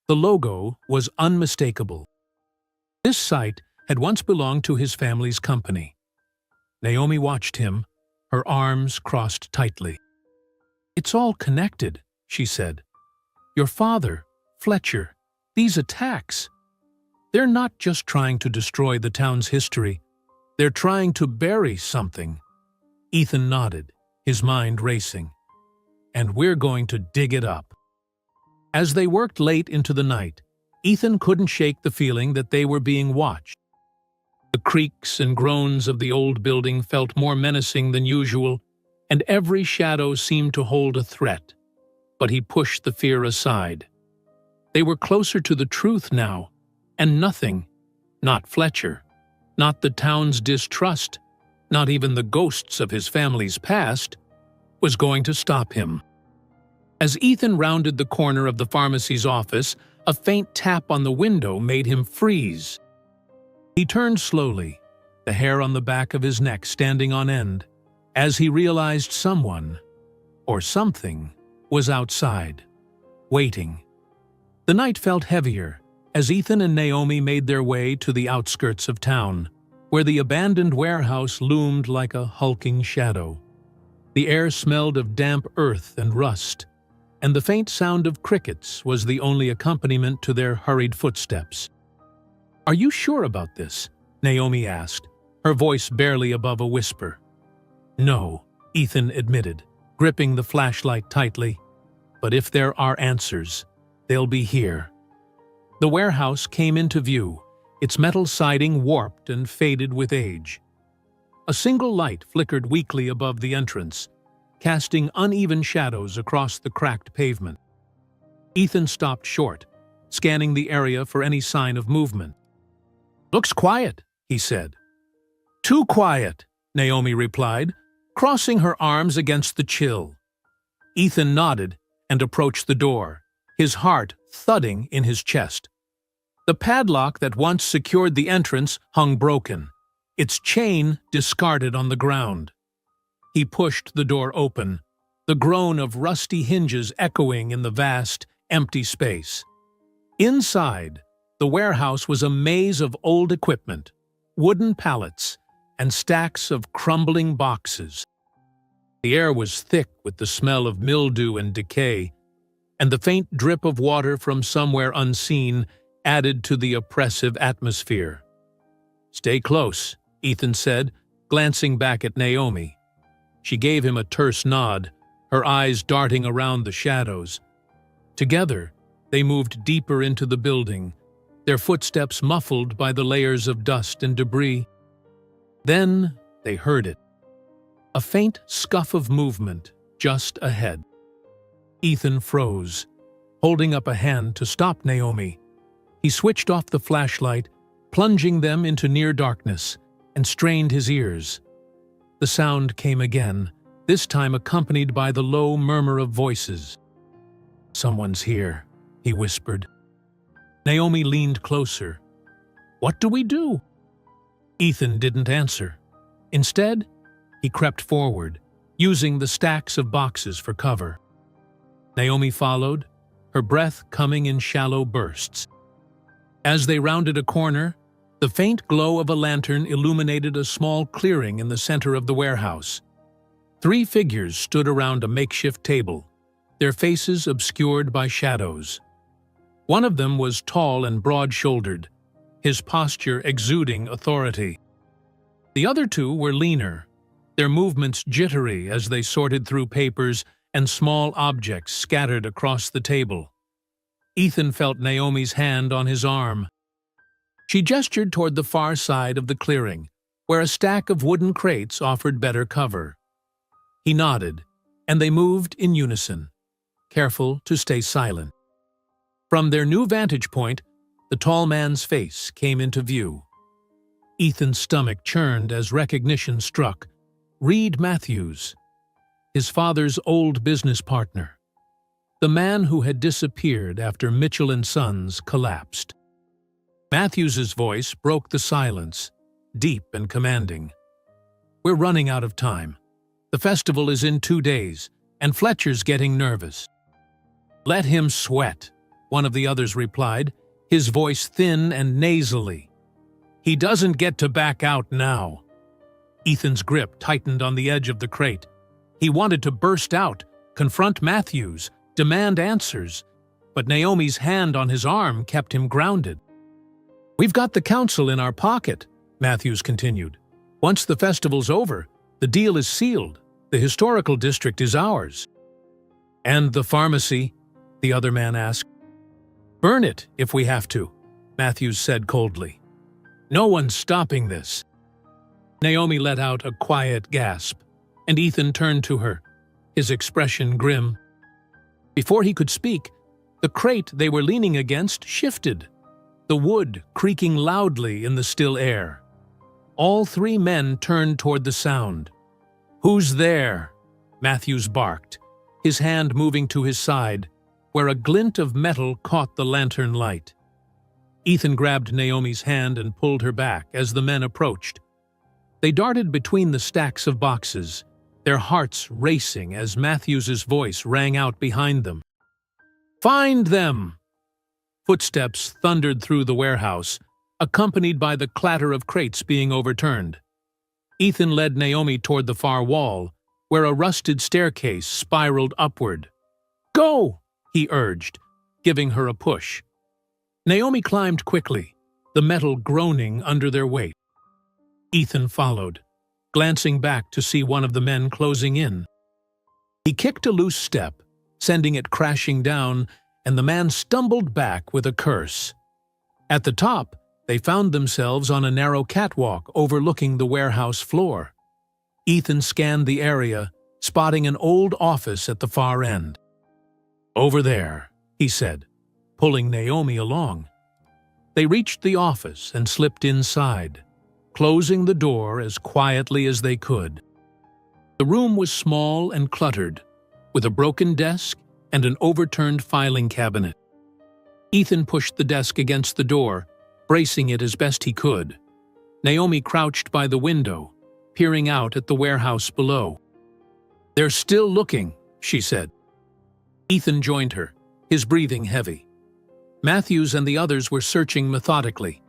The logo was unmistakable. This site had once belonged to his family's company. Naomi watched him, her arms crossed tightly. "It's all connected," she said. "Your father, Fletcher, these attacks. They're not just trying to destroy the town's history. They're trying to bury something." Ethan nodded, his mind racing. "And we're going to dig it up." As they worked late into the night, Ethan couldn't shake the feeling that they were being watched. The creaks and groans of the old building felt more menacing than usual, and every shadow seemed to hold a threat. But he pushed the fear aside. They were closer to the truth now, and nothing, not Fletcher, not the town's distrust, not even the ghosts of his family's past, was going to stop him. As Ethan rounded the corner of the pharmacy's office, a faint tap on the window made him freeze. He turned slowly, the hair on the back of his neck standing on end, as he realized someone, or something, was outside, waiting. The night felt heavier as Ethan and Naomi made their way to the outskirts of town, where the abandoned warehouse loomed like a hulking shadow. The air smelled of damp earth and rust, and the faint sound of crickets was the only accompaniment to their hurried footsteps. "Are you sure about this?" Naomi asked, her voice barely above a whisper. "No," Ethan admitted, gripping the flashlight tightly. "But if there are answers, They'll be here. The warehouse came into view, its metal siding warped and faded with age. A single light flickered weakly above the entrance, casting uneven shadows across the cracked pavement. Ethan stopped short, scanning the area for any sign of movement. "Looks quiet," he said. "Too quiet," Naomi replied, crossing her arms against the chill. Ethan nodded and approached the door, his heart thudding in his chest. The padlock that once secured the entrance hung broken, its chain discarded on the ground. He pushed the door open, the groan of rusty hinges echoing in the vast, empty space. Inside, the warehouse was a maze of old equipment, wooden pallets, and stacks of crumbling boxes. The air was thick with the smell of mildew and decay, and the faint drip of water from somewhere unseen added to the oppressive atmosphere. "Stay close," Ethan said, glancing back at Naomi. She gave him a terse nod, her eyes darting around the shadows. Together, they moved deeper into the building, their footsteps muffled by the layers of dust and debris. Then they heard it. A faint scuff of movement just ahead. Ethan froze, holding up a hand to stop Naomi. He switched off the flashlight, plunging them into near darkness, and strained his ears. The sound came again, this time accompanied by the low murmur of voices. "Someone's here," he whispered. Naomi leaned closer. "What do we do?" Ethan didn't answer. Instead, he crept forward, using the stacks of boxes for cover. Naomi followed, her breath coming in shallow bursts. As they rounded a corner, the faint glow of a lantern illuminated a small clearing in the center of the warehouse. 3 figures stood around a makeshift table, their faces obscured by shadows. One of them was tall and broad-shouldered, his posture exuding authority. The other 2 were leaner, their movements jittery as they sorted through papers and small objects scattered across the table. Ethan felt Naomi's hand on his arm. She gestured toward the far side of the clearing, where a stack of wooden crates offered better cover. He nodded, and they moved in unison, careful to stay silent. From their new vantage point, the tall man's face came into view. Ethan's stomach churned as recognition struck. Reed Matthews, his father's old business partner. The man who had disappeared after Mitchell and Sons collapsed. Matthews's voice broke the silence, deep and commanding. "We're running out of time. The festival is in 2 days, and Fletcher's getting nervous." "Let him sweat," one of the others replied, his voice thin and nasally. "He doesn't get to back out now." Ethan's grip tightened on the edge of the crate. He wanted to burst out, confront Matthews, demand answers, but Naomi's hand on his arm kept him grounded. "We've got the council in our pocket," Matthews continued. "Once the festival's over, the deal is sealed. The historical district is ours." "And the pharmacy?" the other man asked. "Burn it if we have to," Matthews said coldly. "No one's stopping this." Naomi let out a quiet gasp, and Ethan turned to her, his expression grim. Before he could speak, the crate they were leaning against shifted, the wood creaking loudly in the still air. All 3 men turned toward the sound. "Who's there?" Matthews barked, his hand moving to his side, where a glint of metal caught the lantern light. Ethan grabbed Naomi's hand and pulled her back as the men approached. They darted between the stacks of boxes, their hearts racing as Matthews's voice rang out behind them. "Find them!" Footsteps thundered through the warehouse, accompanied by the clatter of crates being overturned. Ethan led Naomi toward the far wall, where a rusted staircase spiraled upward. "Go!" he urged, giving her a push. Naomi climbed quickly, the metal groaning under their weight. Ethan followed, glancing back to see one of the men closing in. He kicked a loose step, sending it crashing down, and the man stumbled back with a curse. At the top, they found themselves on a narrow catwalk overlooking the warehouse floor. Ethan scanned the area, spotting an old office at the far end. "Over there," he said, pulling Naomi along. They reached the office and slipped inside, closing the door as quietly as they could. The room was small and cluttered, with a broken desk and an overturned filing cabinet. Ethan pushed the desk against the door, bracing it as best he could. Naomi crouched by the window, peering out at the warehouse below. "They're still looking," she said. Ethan joined her, his breathing heavy. Matthews and the others were searching methodically,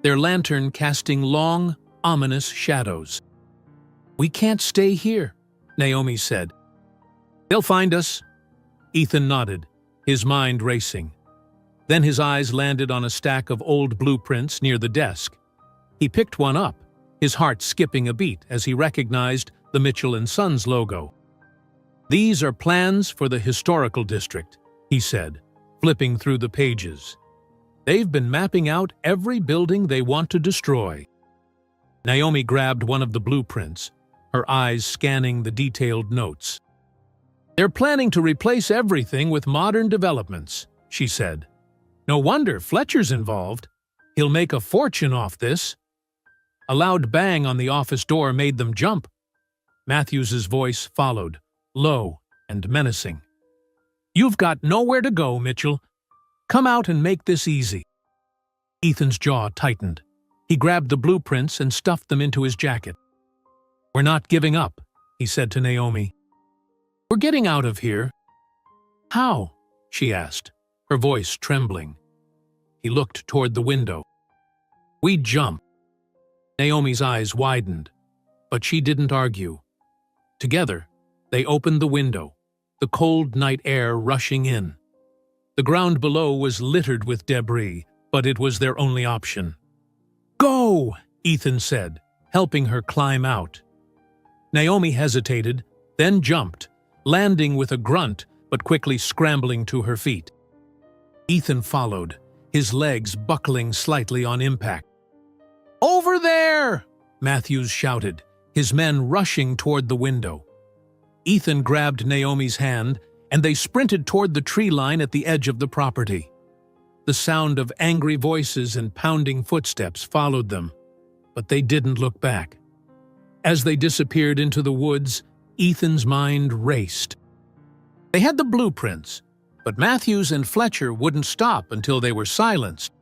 their lantern casting long, ominous shadows. "We can't stay here," Naomi said. "They'll find us." Ethan nodded, his mind racing. Then his eyes landed on a stack of old blueprints near the desk. He picked one up, his heart skipping a beat as he recognized the Mitchell & Sons logo. "These are plans for the historical district," he said, flipping through the pages. "They've been mapping out every building they want to destroy." Naomi grabbed one of the blueprints, her eyes scanning the detailed notes. "They're planning to replace everything with modern developments," she said. "No wonder Fletcher's involved. He'll make a fortune off this." A loud bang on the office door made them jump. Matthews's voice followed, low and menacing. "You've got nowhere to go, Mitchell. Come out and make this easy." Ethan's jaw tightened. He grabbed the blueprints and stuffed them into his jacket. "We're not giving up," he said to Naomi. "We're getting out of here." "How?" she asked, her voice trembling. He looked toward the window. "We jump." Naomi's eyes widened, but she didn't argue. Together, they opened the window, the cold night air rushing in. The ground below was littered with debris, but it was their only option. "Go!" Ethan said, helping her climb out. Naomi hesitated, then jumped, landing with a grunt but quickly scrambling to her feet. Ethan followed, his legs buckling slightly on impact. "Over there!" Matthews shouted, his men rushing toward the window. Ethan grabbed Naomi's hand, and they sprinted toward the tree line at the edge of the property. The sound of angry voices and pounding footsteps followed them, but they didn't look back. As they disappeared into the woods, Ethan's mind raced. They had the blueprints, but Matthews and Fletcher wouldn't stop until they were silenced.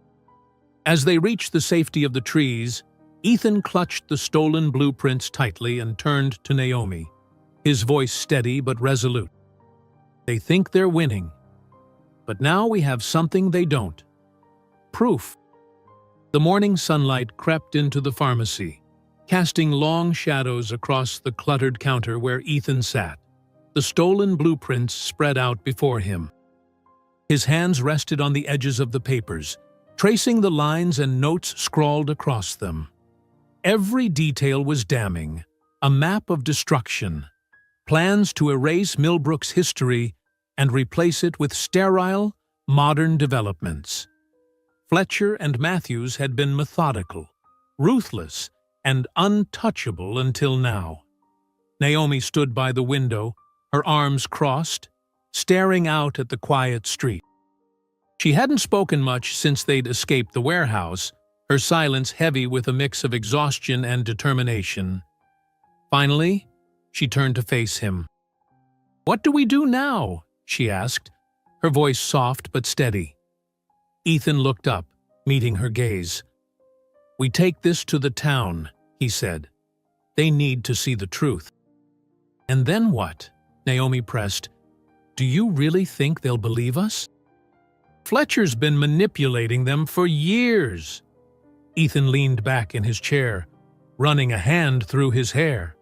As they reached the safety of the trees, Ethan clutched the stolen blueprints tightly and turned to Naomi, his voice steady but resolute. "They think they're winning, but now we have something they don't. Proof." The morning sunlight crept into the pharmacy, casting long shadows across the cluttered counter where Ethan sat, the stolen blueprints spread out before him. His hands rested on the edges of the papers, tracing the lines and notes scrawled across them. Every detail was damning, a map of destruction, plans to erase Millbrook's history and replace it with sterile, modern developments. Fletcher and Matthews had been methodical, ruthless, and untouchable until now. Naomi stood by the window, her arms crossed, staring out at the quiet street. She hadn't spoken much since they'd escaped the warehouse, her silence heavy with a mix of exhaustion and determination. Finally, she turned to face him. "What do we do now?" she asked, her voice soft but steady. Ethan looked up, meeting her gaze. "We take this to the town," he said. "They need to see the truth." "And then what?" Naomi pressed. "Do you really think they'll believe us?" "Fletcher's been manipulating them for years." Ethan leaned back in his chair, running a hand through his hair.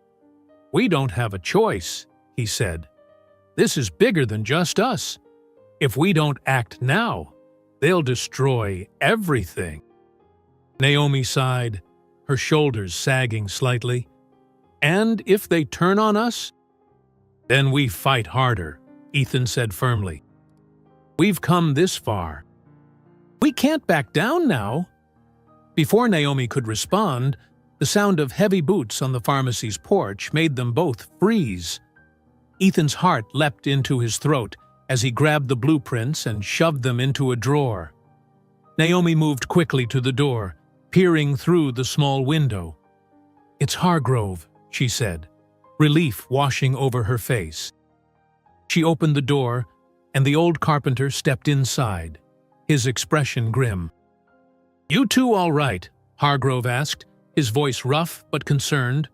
"We don't have a choice," he said. "This is bigger than just us. If we don't act now, they'll destroy everything." Naomi sighed, her shoulders sagging slightly. "And if they turn on us?" "Then we fight harder," Ethan said firmly. We've come this far. We can't back down now." Before Naomi could respond, the sound of heavy boots on the pharmacy's porch made them both freeze. Ethan's heart leapt into his throat as he grabbed the blueprints and shoved them into a drawer. Naomi moved quickly to the door, peering through the small window. "It's Hargrove," she said, relief washing over her face. She opened the door, and the old carpenter stepped inside, his expression grim. "You two all right?" Hargrove asked, his voice rough but concerned.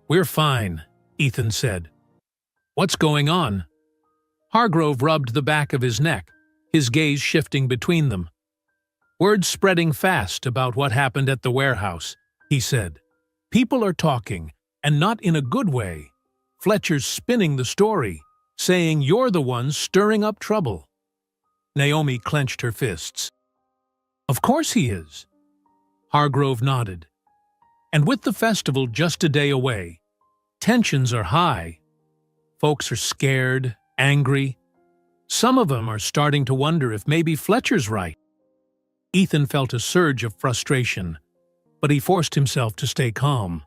"We're fine," Ethan said. "What's going on?" Hargrove rubbed the back of his neck, his gaze shifting between them. "Word's spreading fast about what happened at the warehouse," he said. "People are talking, and not in a good way. Fletcher's spinning the story, saying you're the ones stirring up trouble." Naomi clenched her fists. "Of course he is." Hargrove nodded. "And with the festival just a day away, tensions are high. Folks are scared, angry. Some of them are starting to wonder if maybe Fletcher's right." Ethan felt a surge of frustration, but he forced himself to stay calm.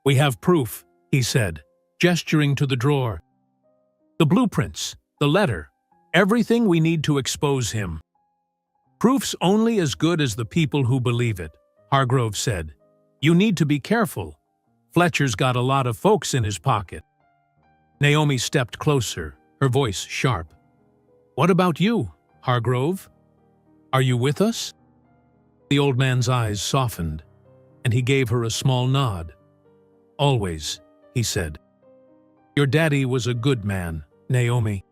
"We have proof," he said, gesturing to the drawer. "The blueprints, the letter, everything we need to expose him." "Proof's only as good as the people who believe it," Hargrove said. "You need to be careful. Fletcher's got a lot of folks in his pocket." Naomi stepped closer, her voice sharp. "What about you, Hargrove? Are you with us?" The old man's eyes softened, and he gave her a small nod. "Always," he said. "Your daddy was a good man, Naomi.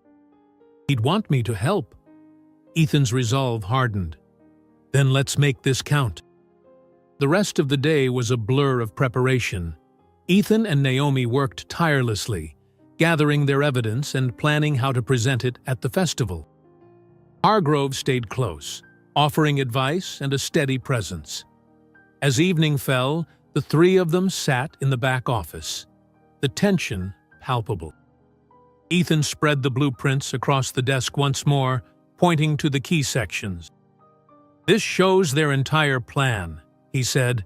He'd want me to help." Ethan's resolve hardened. "Then let's make this count." The rest of the day was a blur of preparation. Ethan and Naomi worked tirelessly, gathering their evidence and planning how to present it at the festival. Hargrove stayed close, offering advice and a steady presence. As evening fell, the three of them sat in the back office, the tension palpable. Ethan spread the blueprints across the desk once more, pointing to the key sections. "This shows their entire plan," he said.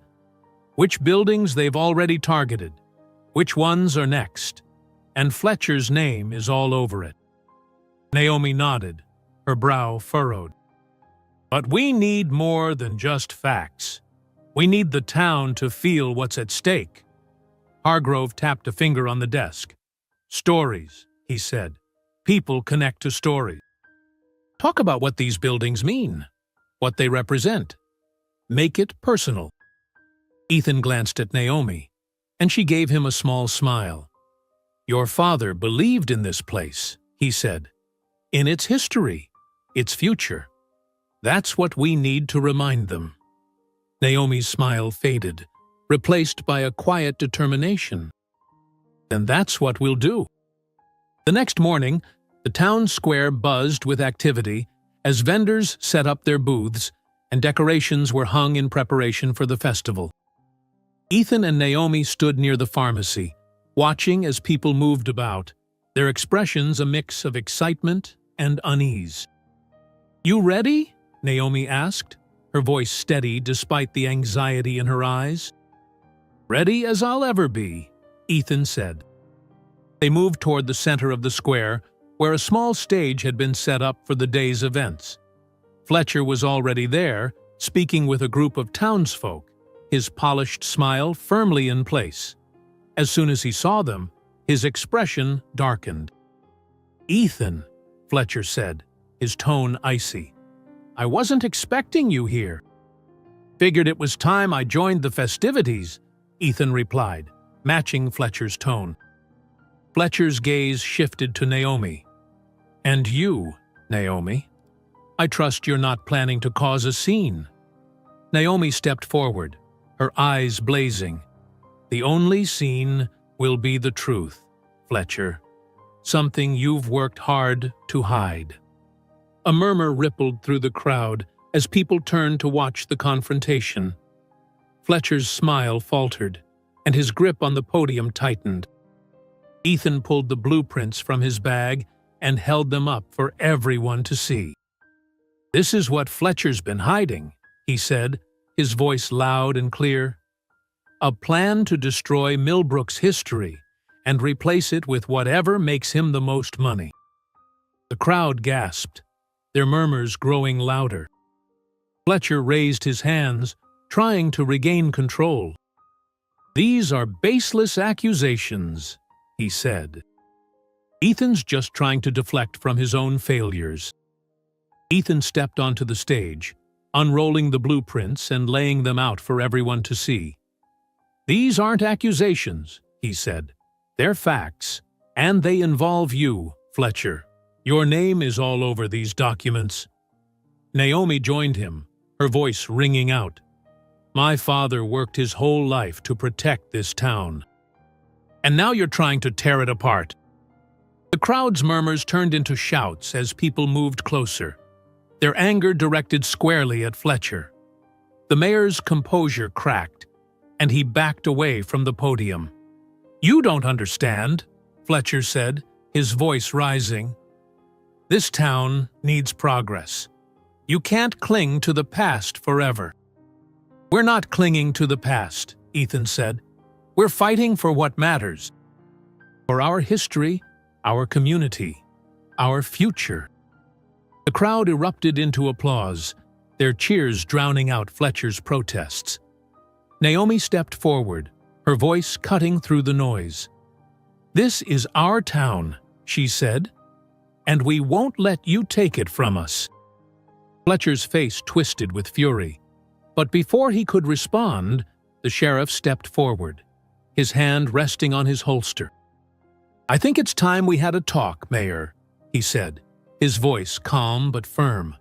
"Which buildings they've already targeted, which ones are next, and Fletcher's name is all over it." Naomi nodded, her brow furrowed. "But we need more than just facts. We need the town to feel what's at stake." Hargrove tapped a finger on the desk. "Stories," he said. "People connect to stories. Talk about what these buildings mean, what they represent. Make it personal." Ethan glanced at Naomi, and she gave him a small smile. "Your father believed in this place," he said. "In its history, its future. That's what we need to remind them." Naomi's smile faded, replaced by a quiet determination. "Then that's what we'll do." The next morning, the town square buzzed with activity as vendors set up their booths and decorations were hung in preparation for the festival. Ethan and Naomi stood near the pharmacy, watching as people moved about, their expressions a mix of excitement and unease. "You ready?" Naomi asked, her voice steady despite the anxiety in her eyes. "Ready as I'll ever be," Ethan said. They moved toward the center of the square, where a small stage had been set up for the day's events. Fletcher was already there, speaking with a group of townsfolk, his polished smile firmly in place. As soon as he saw them, his expression darkened. "Ethan," Fletcher said, his tone icy. "I wasn't expecting you here." "Figured it was time I joined the festivities," Ethan replied, matching Fletcher's tone. Fletcher's gaze shifted to Naomi. "And you, Naomi? I trust you're not planning to cause a scene." Naomi stepped forward, her eyes blazing. "The only scene will be the truth, Fletcher. Something you've worked hard to hide." A murmur rippled through the crowd as people turned to watch the confrontation. Fletcher's smile faltered, and his grip on the podium tightened. Ethan pulled the blueprints from his bag and held them up for everyone to see. "This is what Fletcher's been hiding," he said, his voice loud and clear. "A plan to destroy Millbrook's history and replace it with whatever makes him the most money." The crowd gasped, their murmurs growing louder. Fletcher raised his hands, trying to regain control. "These are baseless accusations," he said. "Ethan's just trying to deflect from his own failures." Ethan stepped onto the stage, unrolling the blueprints and laying them out for everyone to see. "These aren't accusations," he said. "They're facts, and they involve you, Fletcher. Your name is all over these documents." Naomi joined him, her voice ringing out. "My father worked his whole life to protect this town. And now you're trying to tear it apart." The crowd's murmurs turned into shouts as people moved closer, their anger directed squarely at Fletcher. The mayor's composure cracked, and he backed away from the podium. "You don't understand," Fletcher said, his voice rising. "This town needs progress. You can't cling to the past forever." "We're not clinging to the past," Ethan said. "We're fighting for what matters. For our history, our community, our future." The crowd erupted into applause, their cheers drowning out Fletcher's protests. Naomi stepped forward, her voice cutting through the noise. "This is our town," she said, "and we won't let you take it from us." Fletcher's face twisted with fury, but before he could respond, the sheriff stepped forward, his hand resting on his holster. "I think it's time we had a talk, Mayor," he said, his voice calm but firm.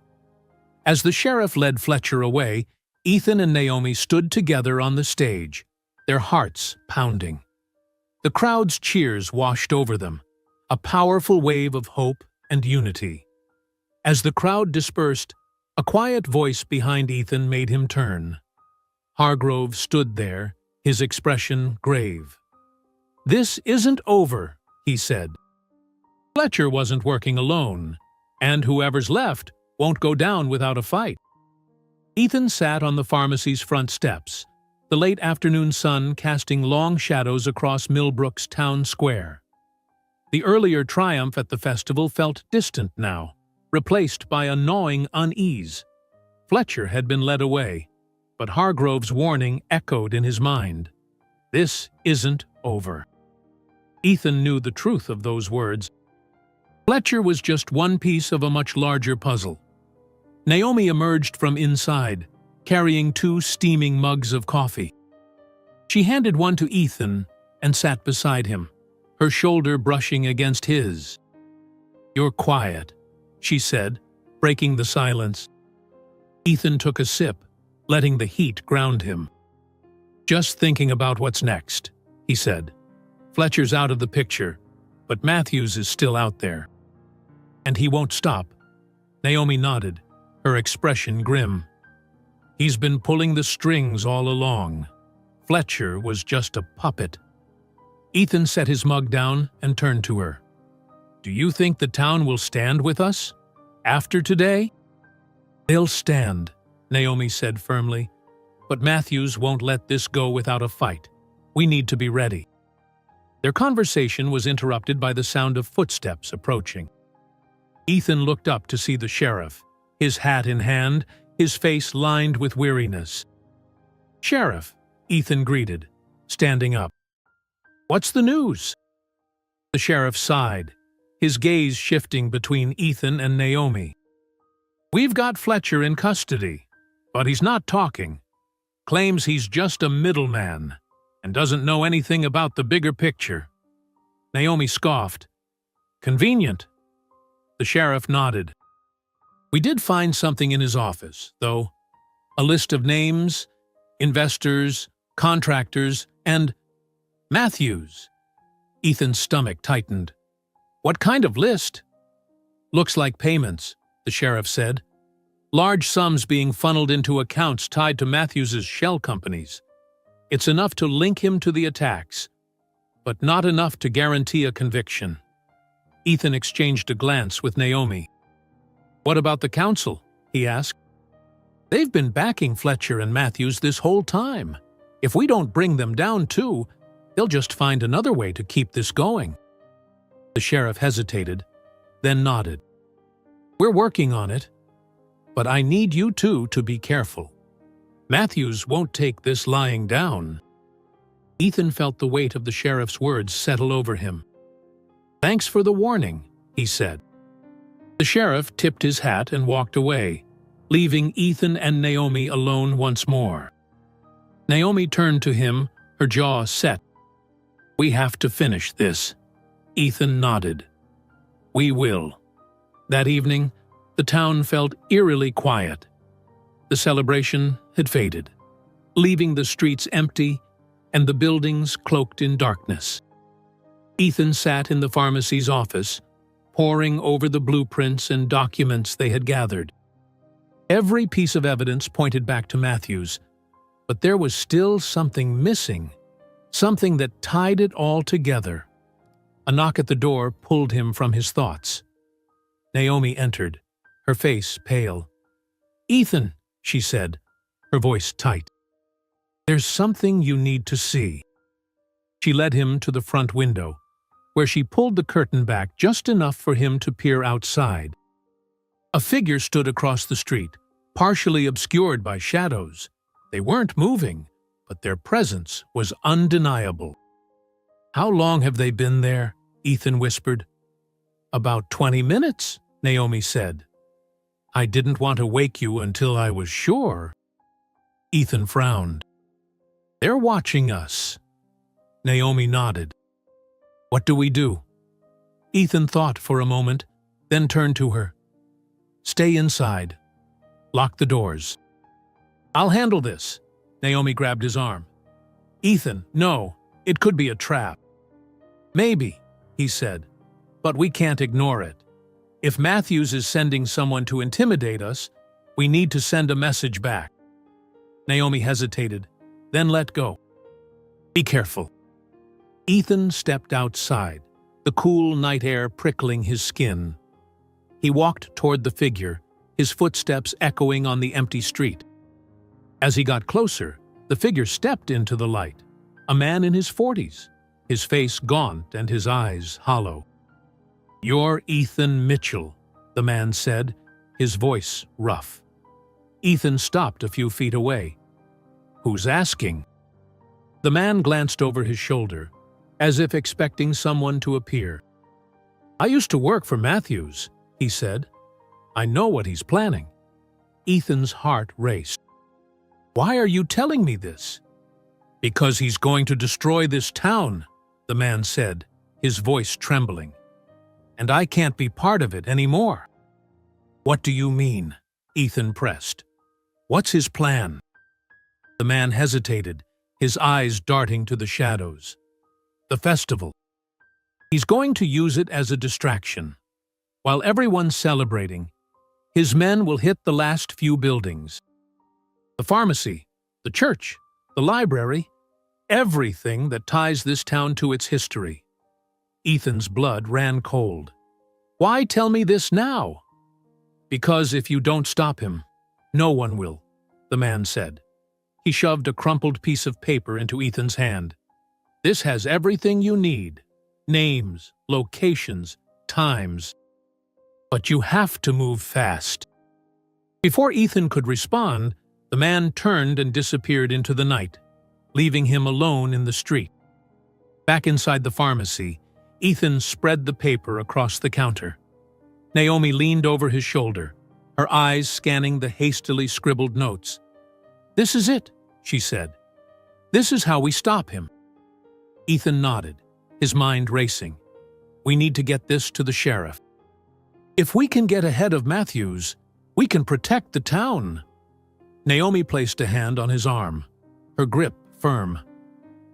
As the sheriff led Fletcher away, Ethan and Naomi stood together on the stage, their hearts pounding. The crowd's cheers washed over them, a powerful wave of hope and unity. As the crowd dispersed, a quiet voice behind Ethan made him turn. Hargrove stood there, his expression grave. "This isn't over," he said. "Fletcher wasn't working alone, and whoever's left won't go down without a fight." Ethan sat on the pharmacy's front steps, the late afternoon sun casting long shadows across Millbrook's town square. The earlier triumph at the festival felt distant now, replaced by a gnawing unease. Fletcher had been led away, but Hargrove's warning echoed in his mind. This isn't over. Ethan knew the truth of those words. Fletcher was just one piece of a much larger puzzle. Naomi emerged from inside, carrying 2 steaming mugs of coffee. She handed one to Ethan and sat beside him, her shoulder brushing against his. "You're quiet," she said, breaking the silence. Ethan took a sip, letting the heat ground him. "Just thinking about what's next," he said. "Fletcher's out of the picture, but Matthews is still out there. And he won't stop." Naomi nodded, her expression grim. "He's been pulling the strings all along. Fletcher was just a puppet." Ethan set his mug down and turned to her. "Do you think the town will stand with us? After today?" "They'll stand," Naomi said firmly. "But Matthews won't let this go without a fight. We need to be ready." Their conversation was interrupted by the sound of footsteps approaching. Ethan looked up to see the sheriff, his hat in hand, his face lined with weariness. "Sheriff," Ethan greeted, standing up. "What's the news?" The sheriff sighed, his gaze shifting between Ethan and Naomi. "We've got Fletcher in custody, but he's not talking. Claims he's just a middleman and doesn't know anything about the bigger picture." Naomi scoffed. "Convenient." The sheriff nodded. "We did find something in his office, though. A list of names, investors, contractors, and Matthews." Ethan's stomach tightened. "What kind of list?" "Looks like payments," the sheriff said. "Large sums being funneled into accounts tied to Matthews's shell companies. It's enough to link him to the attacks, but not enough to guarantee a conviction." Ethan exchanged a glance with Naomi. "What about the council?" he asked. "They've been backing Fletcher and Matthews this whole time. If we don't bring them down too, they'll just find another way to keep this going." The sheriff hesitated, then nodded. "We're working on it, but I need you two to be careful. Matthews won't take this lying down." Ethan felt the weight of the sheriff's words settle over him. "Thanks for the warning," he said. The sheriff tipped his hat and walked away, leaving Ethan and Naomi alone once more. Naomi turned to him, her jaw set. "We have to finish this." Ethan nodded. "We will." That evening, the town felt eerily quiet. The celebration had faded, leaving the streets empty and the buildings cloaked in darkness. Ethan sat in the pharmacy's office, poring over the blueprints and documents they had gathered. Every piece of evidence pointed back to Matthews, but there was still something missing, something that tied it all together. A knock at the door pulled him from his thoughts. Naomi entered, her face pale. "Ethan," she said, her voice tight. "There's something you need to see." She led him to the front window, where she pulled the curtain back just enough for him to peer outside. A figure stood across the street, partially obscured by shadows. They weren't moving, but their presence was undeniable. "How long have they been there?" Ethan whispered. "About 20 minutes, Naomi said. "I didn't want to wake you until I was sure." Ethan frowned. "They're watching us." Naomi nodded. "What do we do?" Ethan thought for a moment, then turned to her. "Stay inside. Lock the doors." "I'll handle this." Naomi grabbed his arm. "Ethan, no, it could be a trap." "Maybe," he said, "but we can't ignore it. If Matthews is sending someone to intimidate us, we need to send a message back." Naomi hesitated, then let go. "Be careful." Ethan stepped outside, the cool night air prickling his skin. He walked toward the figure, his footsteps echoing on the empty street. As he got closer, the figure stepped into the light, a man in his 40s, his face gaunt and his eyes hollow. "You're Ethan Mitchell," the man said, his voice rough. Ethan stopped a few feet away. "Who's asking?" The man glanced over his shoulder, as if expecting someone to appear. "I used to work for Matthews," he said. "I know what he's planning." Ethan's heart raced. "Why are you telling me this?" "Because he's going to destroy this town," the man said, his voice trembling. "And I can't be part of it anymore." "What do you mean?" Ethan pressed. "What's his plan?" The man hesitated, his eyes darting to the shadows. "The festival. He's going to use it as a distraction. While everyone's celebrating, his men will hit the last few buildings. The pharmacy, the church, the library, everything that ties this town to its history." Ethan's blood ran cold. "Why tell me this now?" "Because if you don't stop him, no one will," the man said. He shoved a crumpled piece of paper into Ethan's hand. "This has everything you need. Names, locations, times. But you have to move fast." Before Ethan could respond, the man turned and disappeared into the night, leaving him alone in the street. Back inside the pharmacy, Ethan spread the paper across the counter. Naomi leaned over his shoulder, her eyes scanning the hastily scribbled notes. "This is it," she said. "This is how we stop him." Ethan nodded, his mind racing. "We need to get this to the sheriff. If we can get ahead of Matthews, we can protect the town." Naomi placed a hand on his arm, her grip firm.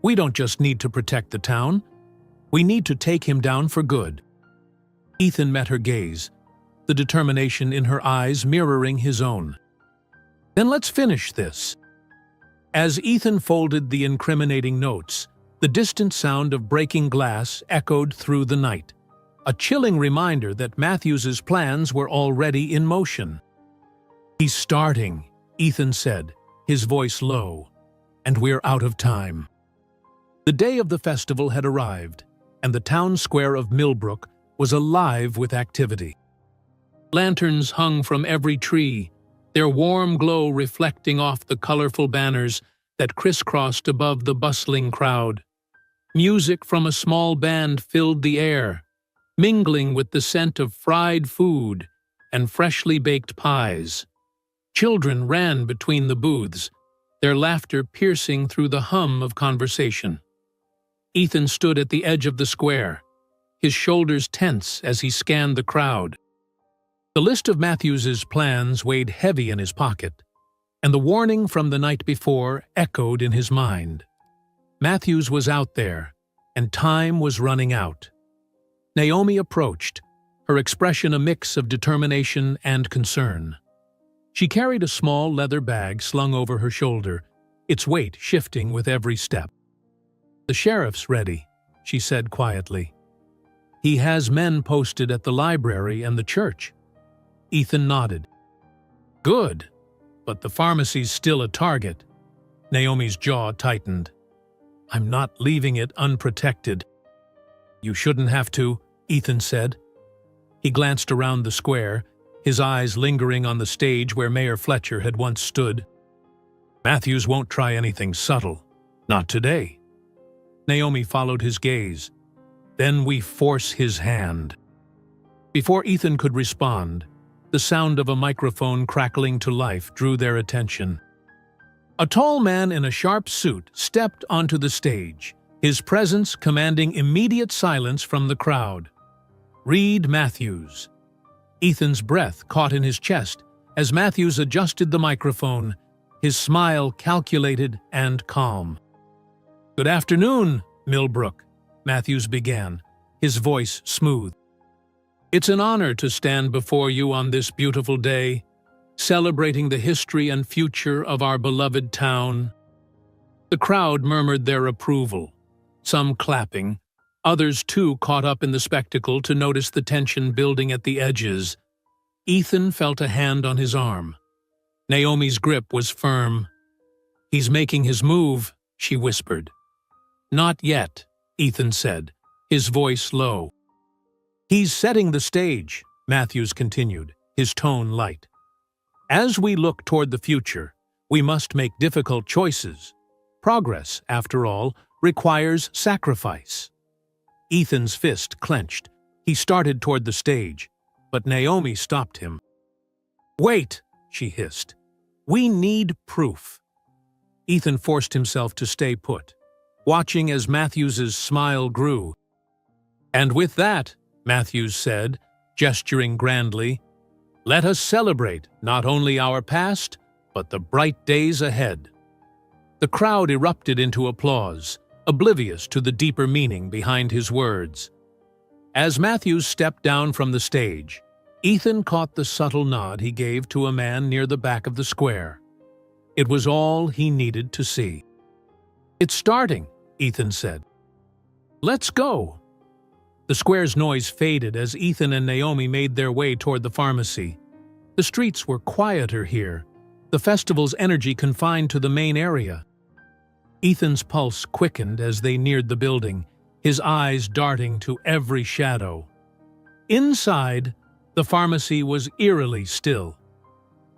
"We don't just need to protect the town. We need to take him down for good." Ethan met her gaze, the determination in her eyes mirroring his own. "Then let's finish this." As Ethan folded the incriminating notes, the distant sound of breaking glass echoed through the night, a chilling reminder that Matthews's plans were already in motion. "He's starting," Ethan said, his voice low, "and we're out of time." The day of the festival had arrived, and the town square of Millbrook was alive with activity. Lanterns hung from every tree, their warm glow reflecting off the colorful banners that crisscrossed above the bustling crowd. Music from a small band filled the air, mingling with the scent of fried food and freshly baked pies. Children ran between the booths, their laughter piercing through the hum of conversation. Ethan stood at the edge of the square, his shoulders tense as he scanned the crowd. The list of Matthews's plans weighed heavy in his pocket, and the warning from the night before echoed in his mind. Matthews was out there, and time was running out. Naomi approached, her expression a mix of determination and concern. She carried a small leather bag slung over her shoulder, its weight shifting with every step. "The sheriff's ready," she said quietly. "He has men posted at the library and the church." Ethan nodded. "Good, but the pharmacy's still a target." Naomi's jaw tightened. "I'm not leaving it unprotected." "You shouldn't have to," Ethan said. He glanced around the square, his eyes lingering on the stage where Mayor Fletcher had once stood. "Matthews won't try anything subtle. Not today." Naomi followed his gaze. "Then we force his hand." Before Ethan could respond, the sound of a microphone crackling to life drew their attention. A tall man in a sharp suit stepped onto the stage, his presence commanding immediate silence from the crowd. Reed Matthews. Ethan's breath caught in his chest as Matthews adjusted the microphone, his smile calculated and calm. "Good afternoon, Millbrook," Matthews began, his voice smooth. "It's an honor to stand before you on this beautiful day, celebrating the history and future of our beloved town." The crowd murmured their approval, some clapping, others too caught up in the spectacle to notice the tension building at the edges. Ethan felt a hand on his arm. Naomi's grip was firm. "He's making his move," she whispered. "Not yet," Ethan said, his voice low. "He's setting the stage," Matthews continued, his tone light. "As we look toward the future, we must make difficult choices. Progress, after all, requires sacrifice." Ethan's fist clenched. He started toward the stage, but Naomi stopped him. "Wait," she hissed. "We need proof." Ethan forced himself to stay put, watching as Matthews's smile grew. "And with that," Matthews said, gesturing grandly, "let us celebrate not only our past, but the bright days ahead." The crowd erupted into applause, oblivious to the deeper meaning behind his words. As Matthews stepped down from the stage, Ethan caught the subtle nod he gave to a man near the back of the square. It was all he needed to see. "It's starting," Ethan said. "Let's go." The square's noise faded as Ethan and Naomi made their way toward the pharmacy. The streets were quieter here, the festival's energy confined to the main area. Ethan's pulse quickened as they neared the building, his eyes darting to every shadow. Inside, the pharmacy was eerily still.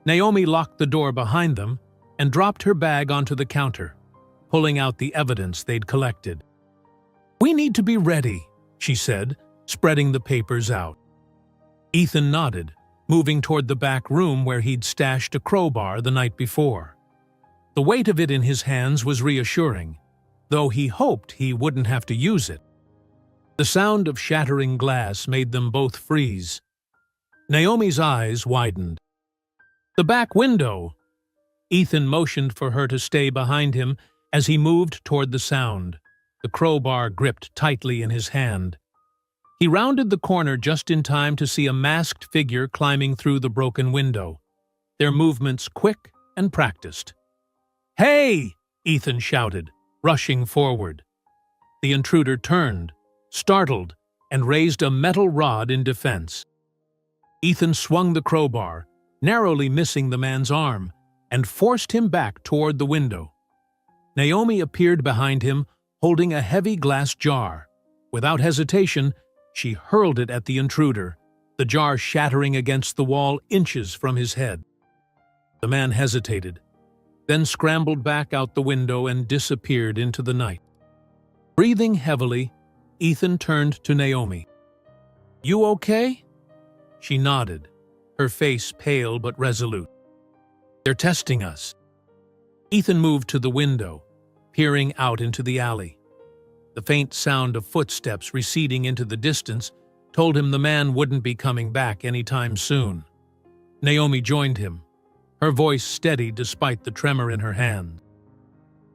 Naomi locked the door behind them and dropped her bag onto the counter, pulling out the evidence they'd collected. "We need to be ready," she said, spreading the papers out. Ethan nodded, moving toward the back room where he'd stashed a crowbar the night before. The weight of it in his hands was reassuring, though he hoped he wouldn't have to use it. The sound of shattering glass made them both freeze. Naomi's eyes widened. "The back window!" Ethan motioned for her to stay behind him as he moved toward the sound, the crowbar gripped tightly in his hand. He rounded the corner just in time to see a masked figure climbing through the broken window, their movements quick and practiced. "Hey!" Ethan shouted, rushing forward. The intruder turned, startled, and raised a metal rod in defense. Ethan swung the crowbar, narrowly missing the man's arm, and forced him back toward the window. Naomi appeared behind him, holding a heavy glass jar. Without hesitation, she hurled it at the intruder, the jar shattering against the wall inches from his head. The man hesitated, then scrambled back out the window and disappeared into the night. Breathing heavily, Ethan turned to Naomi. "You okay?" She nodded, her face pale but resolute. "They're testing us." Ethan moved to the window, peering out into the alley. The faint sound of footsteps receding into the distance told him the man wouldn't be coming back anytime soon. Naomi joined him, her voice steady despite the tremor in her hand.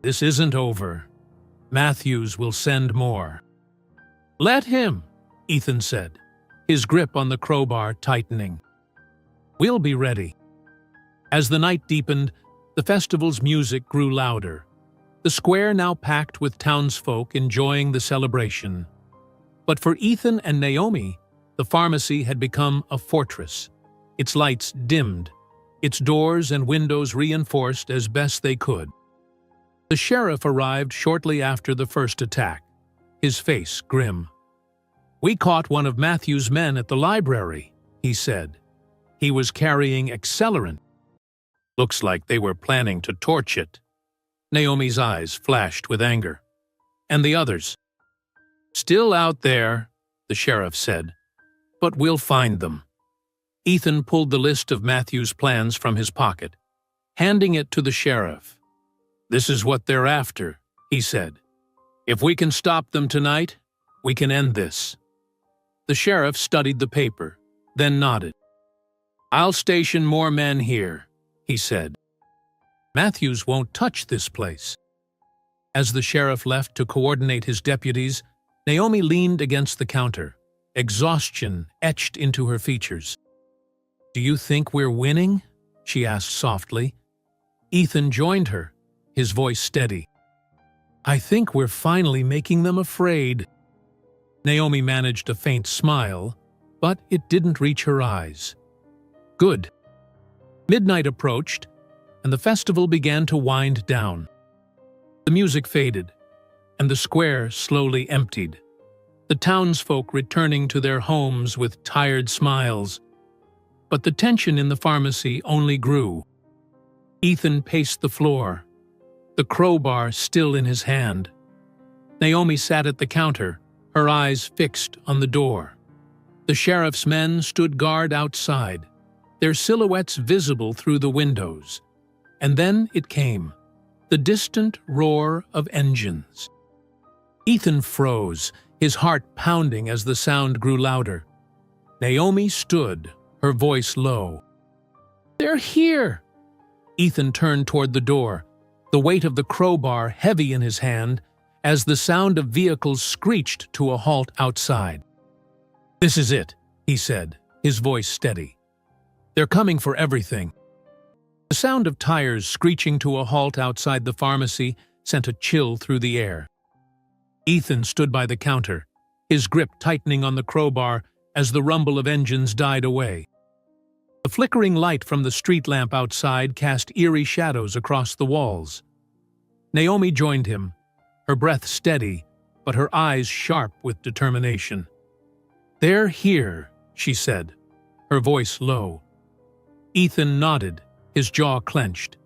"This isn't over. Matthews will send more." "Let him," Ethan said, his grip on the crowbar tightening. "We'll be ready." As the night deepened, the festival's music grew louder, the square now packed with townsfolk enjoying the celebration. But for Ethan and Naomi, the pharmacy had become a fortress, its lights dimmed, its doors and windows reinforced as best they could. The sheriff arrived shortly after the first attack, his face grim. "We caught one of Matthew's men at the library," he said. "He was carrying accelerant. Looks like they were planning to torch it." Naomi's eyes flashed with anger. "And the others?" "Still out there," the sheriff said. "But we'll find them." Ethan pulled the list of Matthew's plans from his pocket, handing it to the sheriff. "This is what they're after," he said. "If we can stop them tonight, we can end this." The sheriff studied the paper, then nodded. "I'll station more men here," he said. "Matthews won't touch this place." As the sheriff left to coordinate his deputies, Naomi leaned against the counter, exhaustion etched into her features. "Do you think we're winning?" she asked softly. Ethan joined her, his voice steady. "I think we're finally making them afraid." Naomi managed a faint smile, but it didn't reach her eyes. "Good." Midnight approached, and the festival began to wind down. The music faded, and the square slowly emptied, the townsfolk returning to their homes with tired smiles. But the tension in the pharmacy only grew. Ethan paced the floor, the crowbar still in his hand. Naomi sat at the counter, her eyes fixed on the door. The sheriff's men stood guard outside, their silhouettes visible through the windows. And then it came, the distant roar of engines. Ethan froze, his heart pounding as the sound grew louder. Naomi stood, her voice low. "They're here!" Ethan turned toward the door, the weight of the crowbar heavy in his hand, as the sound of vehicles screeched to a halt outside. "This is it," he said, his voice steady. "They're coming for everything." The sound of tires screeching to a halt outside the pharmacy sent a chill through the air. Ethan stood by the counter, his grip tightening on the crowbar as the rumble of engines died away. The flickering light from the street lamp outside cast eerie shadows across the walls. Naomi joined him, her breath steady, but her eyes sharp with determination. "They're here," she said, her voice low. Ethan nodded, his jaw clenched.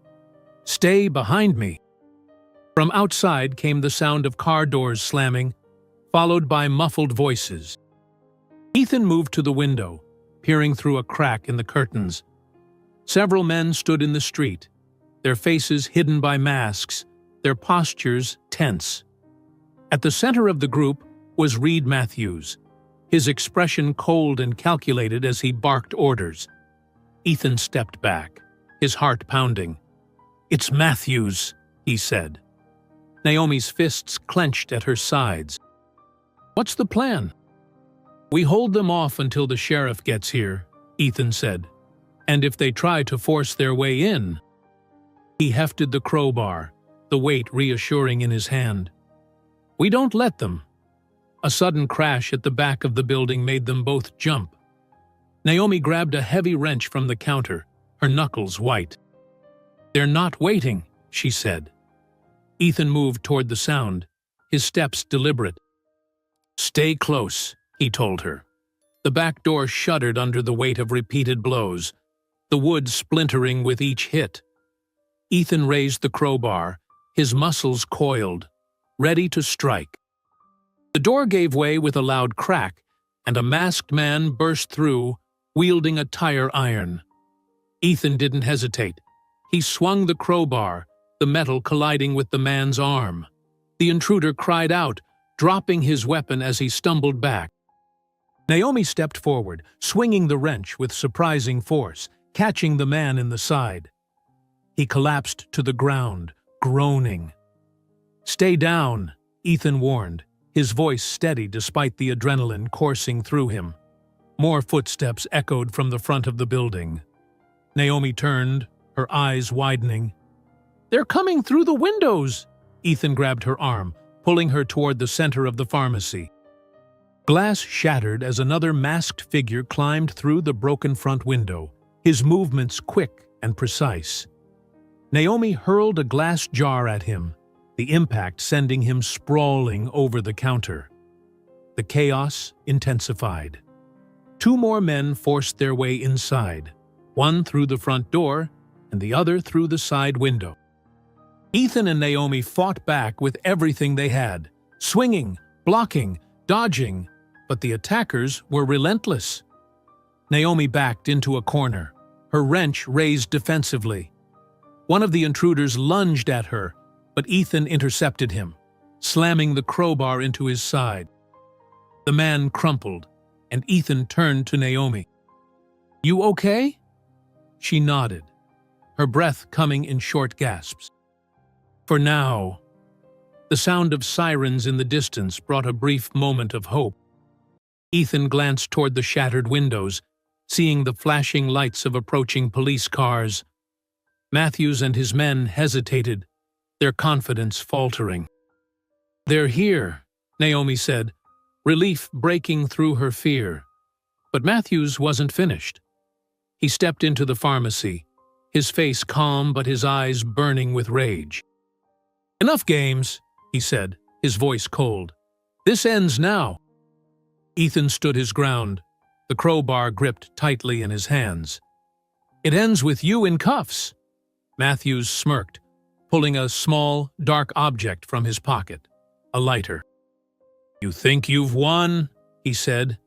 "Stay behind me." From outside came the sound of car doors slamming, followed by muffled voices. Ethan moved to the window, peering through a crack in the curtains. Several men stood in the street, their faces hidden by masks, their postures tense. At the center of the group was Reed Matthews, his expression cold and calculated as he barked orders. Ethan stepped back, his heart pounding. "It's Matthews," he said. Naomi's fists clenched at her sides. "What's the plan?" "We hold them off until the sheriff gets here," Ethan said. "And if they try to force their way in—" He hefted the crowbar, the weight reassuring in his hand. "We don't let them." A sudden crash at the back of the building made them both jump. Naomi grabbed a heavy wrench from the counter, her knuckles white. "They're not waiting," she said. Ethan moved toward the sound, his steps deliberate. "Stay close," he told her. The back door shuddered under the weight of repeated blows, the wood splintering with each hit. Ethan raised the crowbar, his muscles coiled, ready to strike. The door gave way with a loud crack, and a masked man burst through, wielding a tire iron. Ethan didn't hesitate. He swung the crowbar, the metal colliding with the man's arm. The intruder cried out, dropping his weapon as he stumbled back. Naomi stepped forward, swinging the wrench with surprising force, catching the man in the side. He collapsed to the ground, groaning. "Stay down," Ethan warned, his voice steady despite the adrenaline coursing through him. More footsteps echoed from the front of the building. Naomi turned, her eyes widening. "They're coming through the windows!" Ethan grabbed her arm, pulling her toward the center of the pharmacy. Glass shattered as another masked figure climbed through the broken front window, his movements quick and precise. Naomi hurled a glass jar at him, the impact sending him sprawling over the counter. The chaos intensified. Two more men forced their way inside, one through the front door and the other through the side window. Ethan and Naomi fought back with everything they had, swinging, blocking, dodging, but the attackers were relentless. Naomi backed into a corner, her wrench raised defensively. One of the intruders lunged at her, but Ethan intercepted him, slamming the crowbar into his side. The man crumpled, and Ethan turned to Naomi. "You okay?" She nodded, her breath coming in short gasps. "For now." The sound of sirens in the distance brought a brief moment of hope. Ethan glanced toward the shattered windows, seeing the flashing lights of approaching police cars. Matthews and his men hesitated, their confidence faltering. "They're here," Naomi said, relief breaking through her fear. But Matthews wasn't finished. He stepped into the pharmacy, his face calm but his eyes burning with rage. "Enough games," he said, his voice cold. "This ends now." Ethan stood his ground, the crowbar gripped tightly in his hands. "It ends with you in cuffs." Matthews smirked, pulling a small, dark object from his pocket, a lighter. "You think you've won?" he said.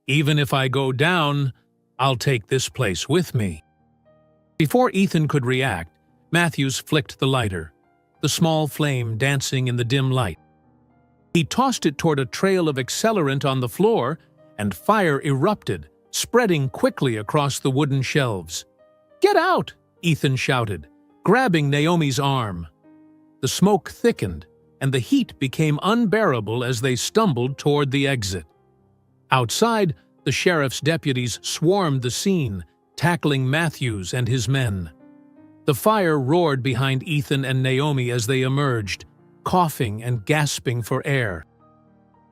"Even if I go down, I'll take this place with me." Before Ethan could react, Matthews flicked the lighter, the small flame dancing in the dim light. He tossed it toward a trail of accelerant on the floor, and fire erupted, spreading quickly across the wooden shelves. "Get out!" Ethan shouted, grabbing Naomi's arm. The smoke thickened, and the heat became unbearable as they stumbled toward the exit. Outside, the sheriff's deputies swarmed the scene, tackling Matthews and his men. The fire roared behind Ethan and Naomi as they emerged, coughing and gasping for air.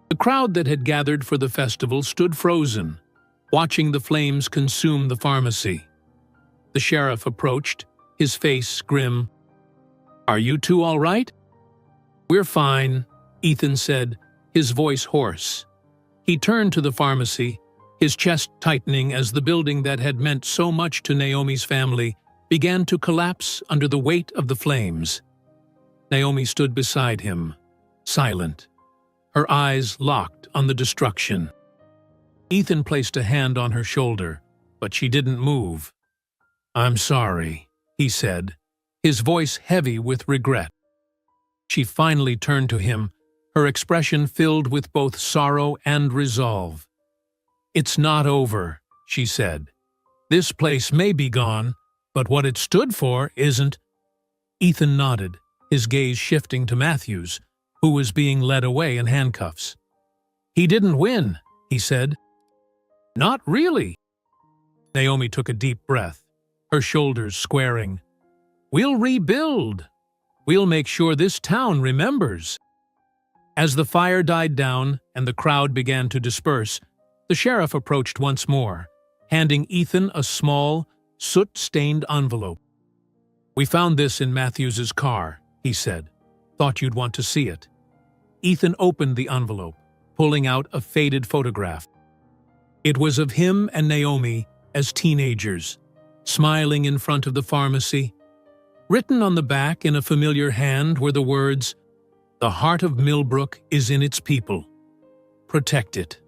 The crowd that had gathered for the festival stood frozen, watching the flames consume the pharmacy. The sheriff approached, his face grim. "Are you two all right?" "We're fine," Ethan said, his voice hoarse. He turned to the pharmacy, his chest tightening as the building that had meant so much to Naomi's family began to collapse under the weight of the flames. Naomi stood beside him, silent, her eyes locked on the destruction. Ethan placed a hand on her shoulder, but she didn't move. "I'm sorry," he said, his voice heavy with regret. She finally turned to him, her expression filled with both sorrow and resolve. "It's not over," she said. "This place may be gone, but what it stood for isn't." Ethan nodded, his gaze shifting to Matthews, who was being led away in handcuffs. "He didn't win," he said. "Not really." Naomi took a deep breath, her shoulders squaring. "We'll rebuild. We'll make sure this town remembers." As the fire died down and the crowd began to disperse, the sheriff approached once more, handing Ethan a small, soot-stained envelope. "We found this in Matthews's car," he said. "Thought you'd want to see it." Ethan opened the envelope, pulling out a faded photograph. It was of him and Naomi as teenagers, smiling in front of the pharmacy. Written on the back in a familiar hand were the words, "The heart of Millbrook is in its people. Protect it."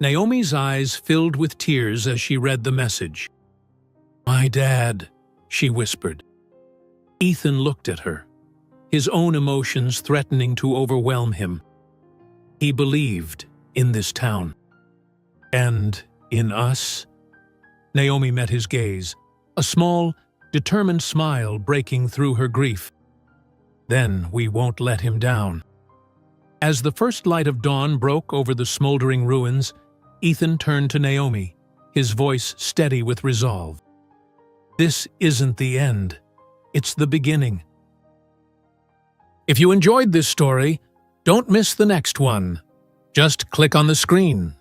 Naomi's eyes filled with tears as she read the message. "My dad," she whispered. Ethan looked at her, his own emotions threatening to overwhelm him. He believed in this town. "And in us?" Naomi met his gaze, a small, determined smile breaking through her grief. "Then we won't let him down." As the first light of dawn broke over the smoldering ruins, Ethan turned to Naomi, his voice steady with resolve. "This isn't the end. It's the beginning." If you enjoyed this story, don't miss the next one. Just click on the screen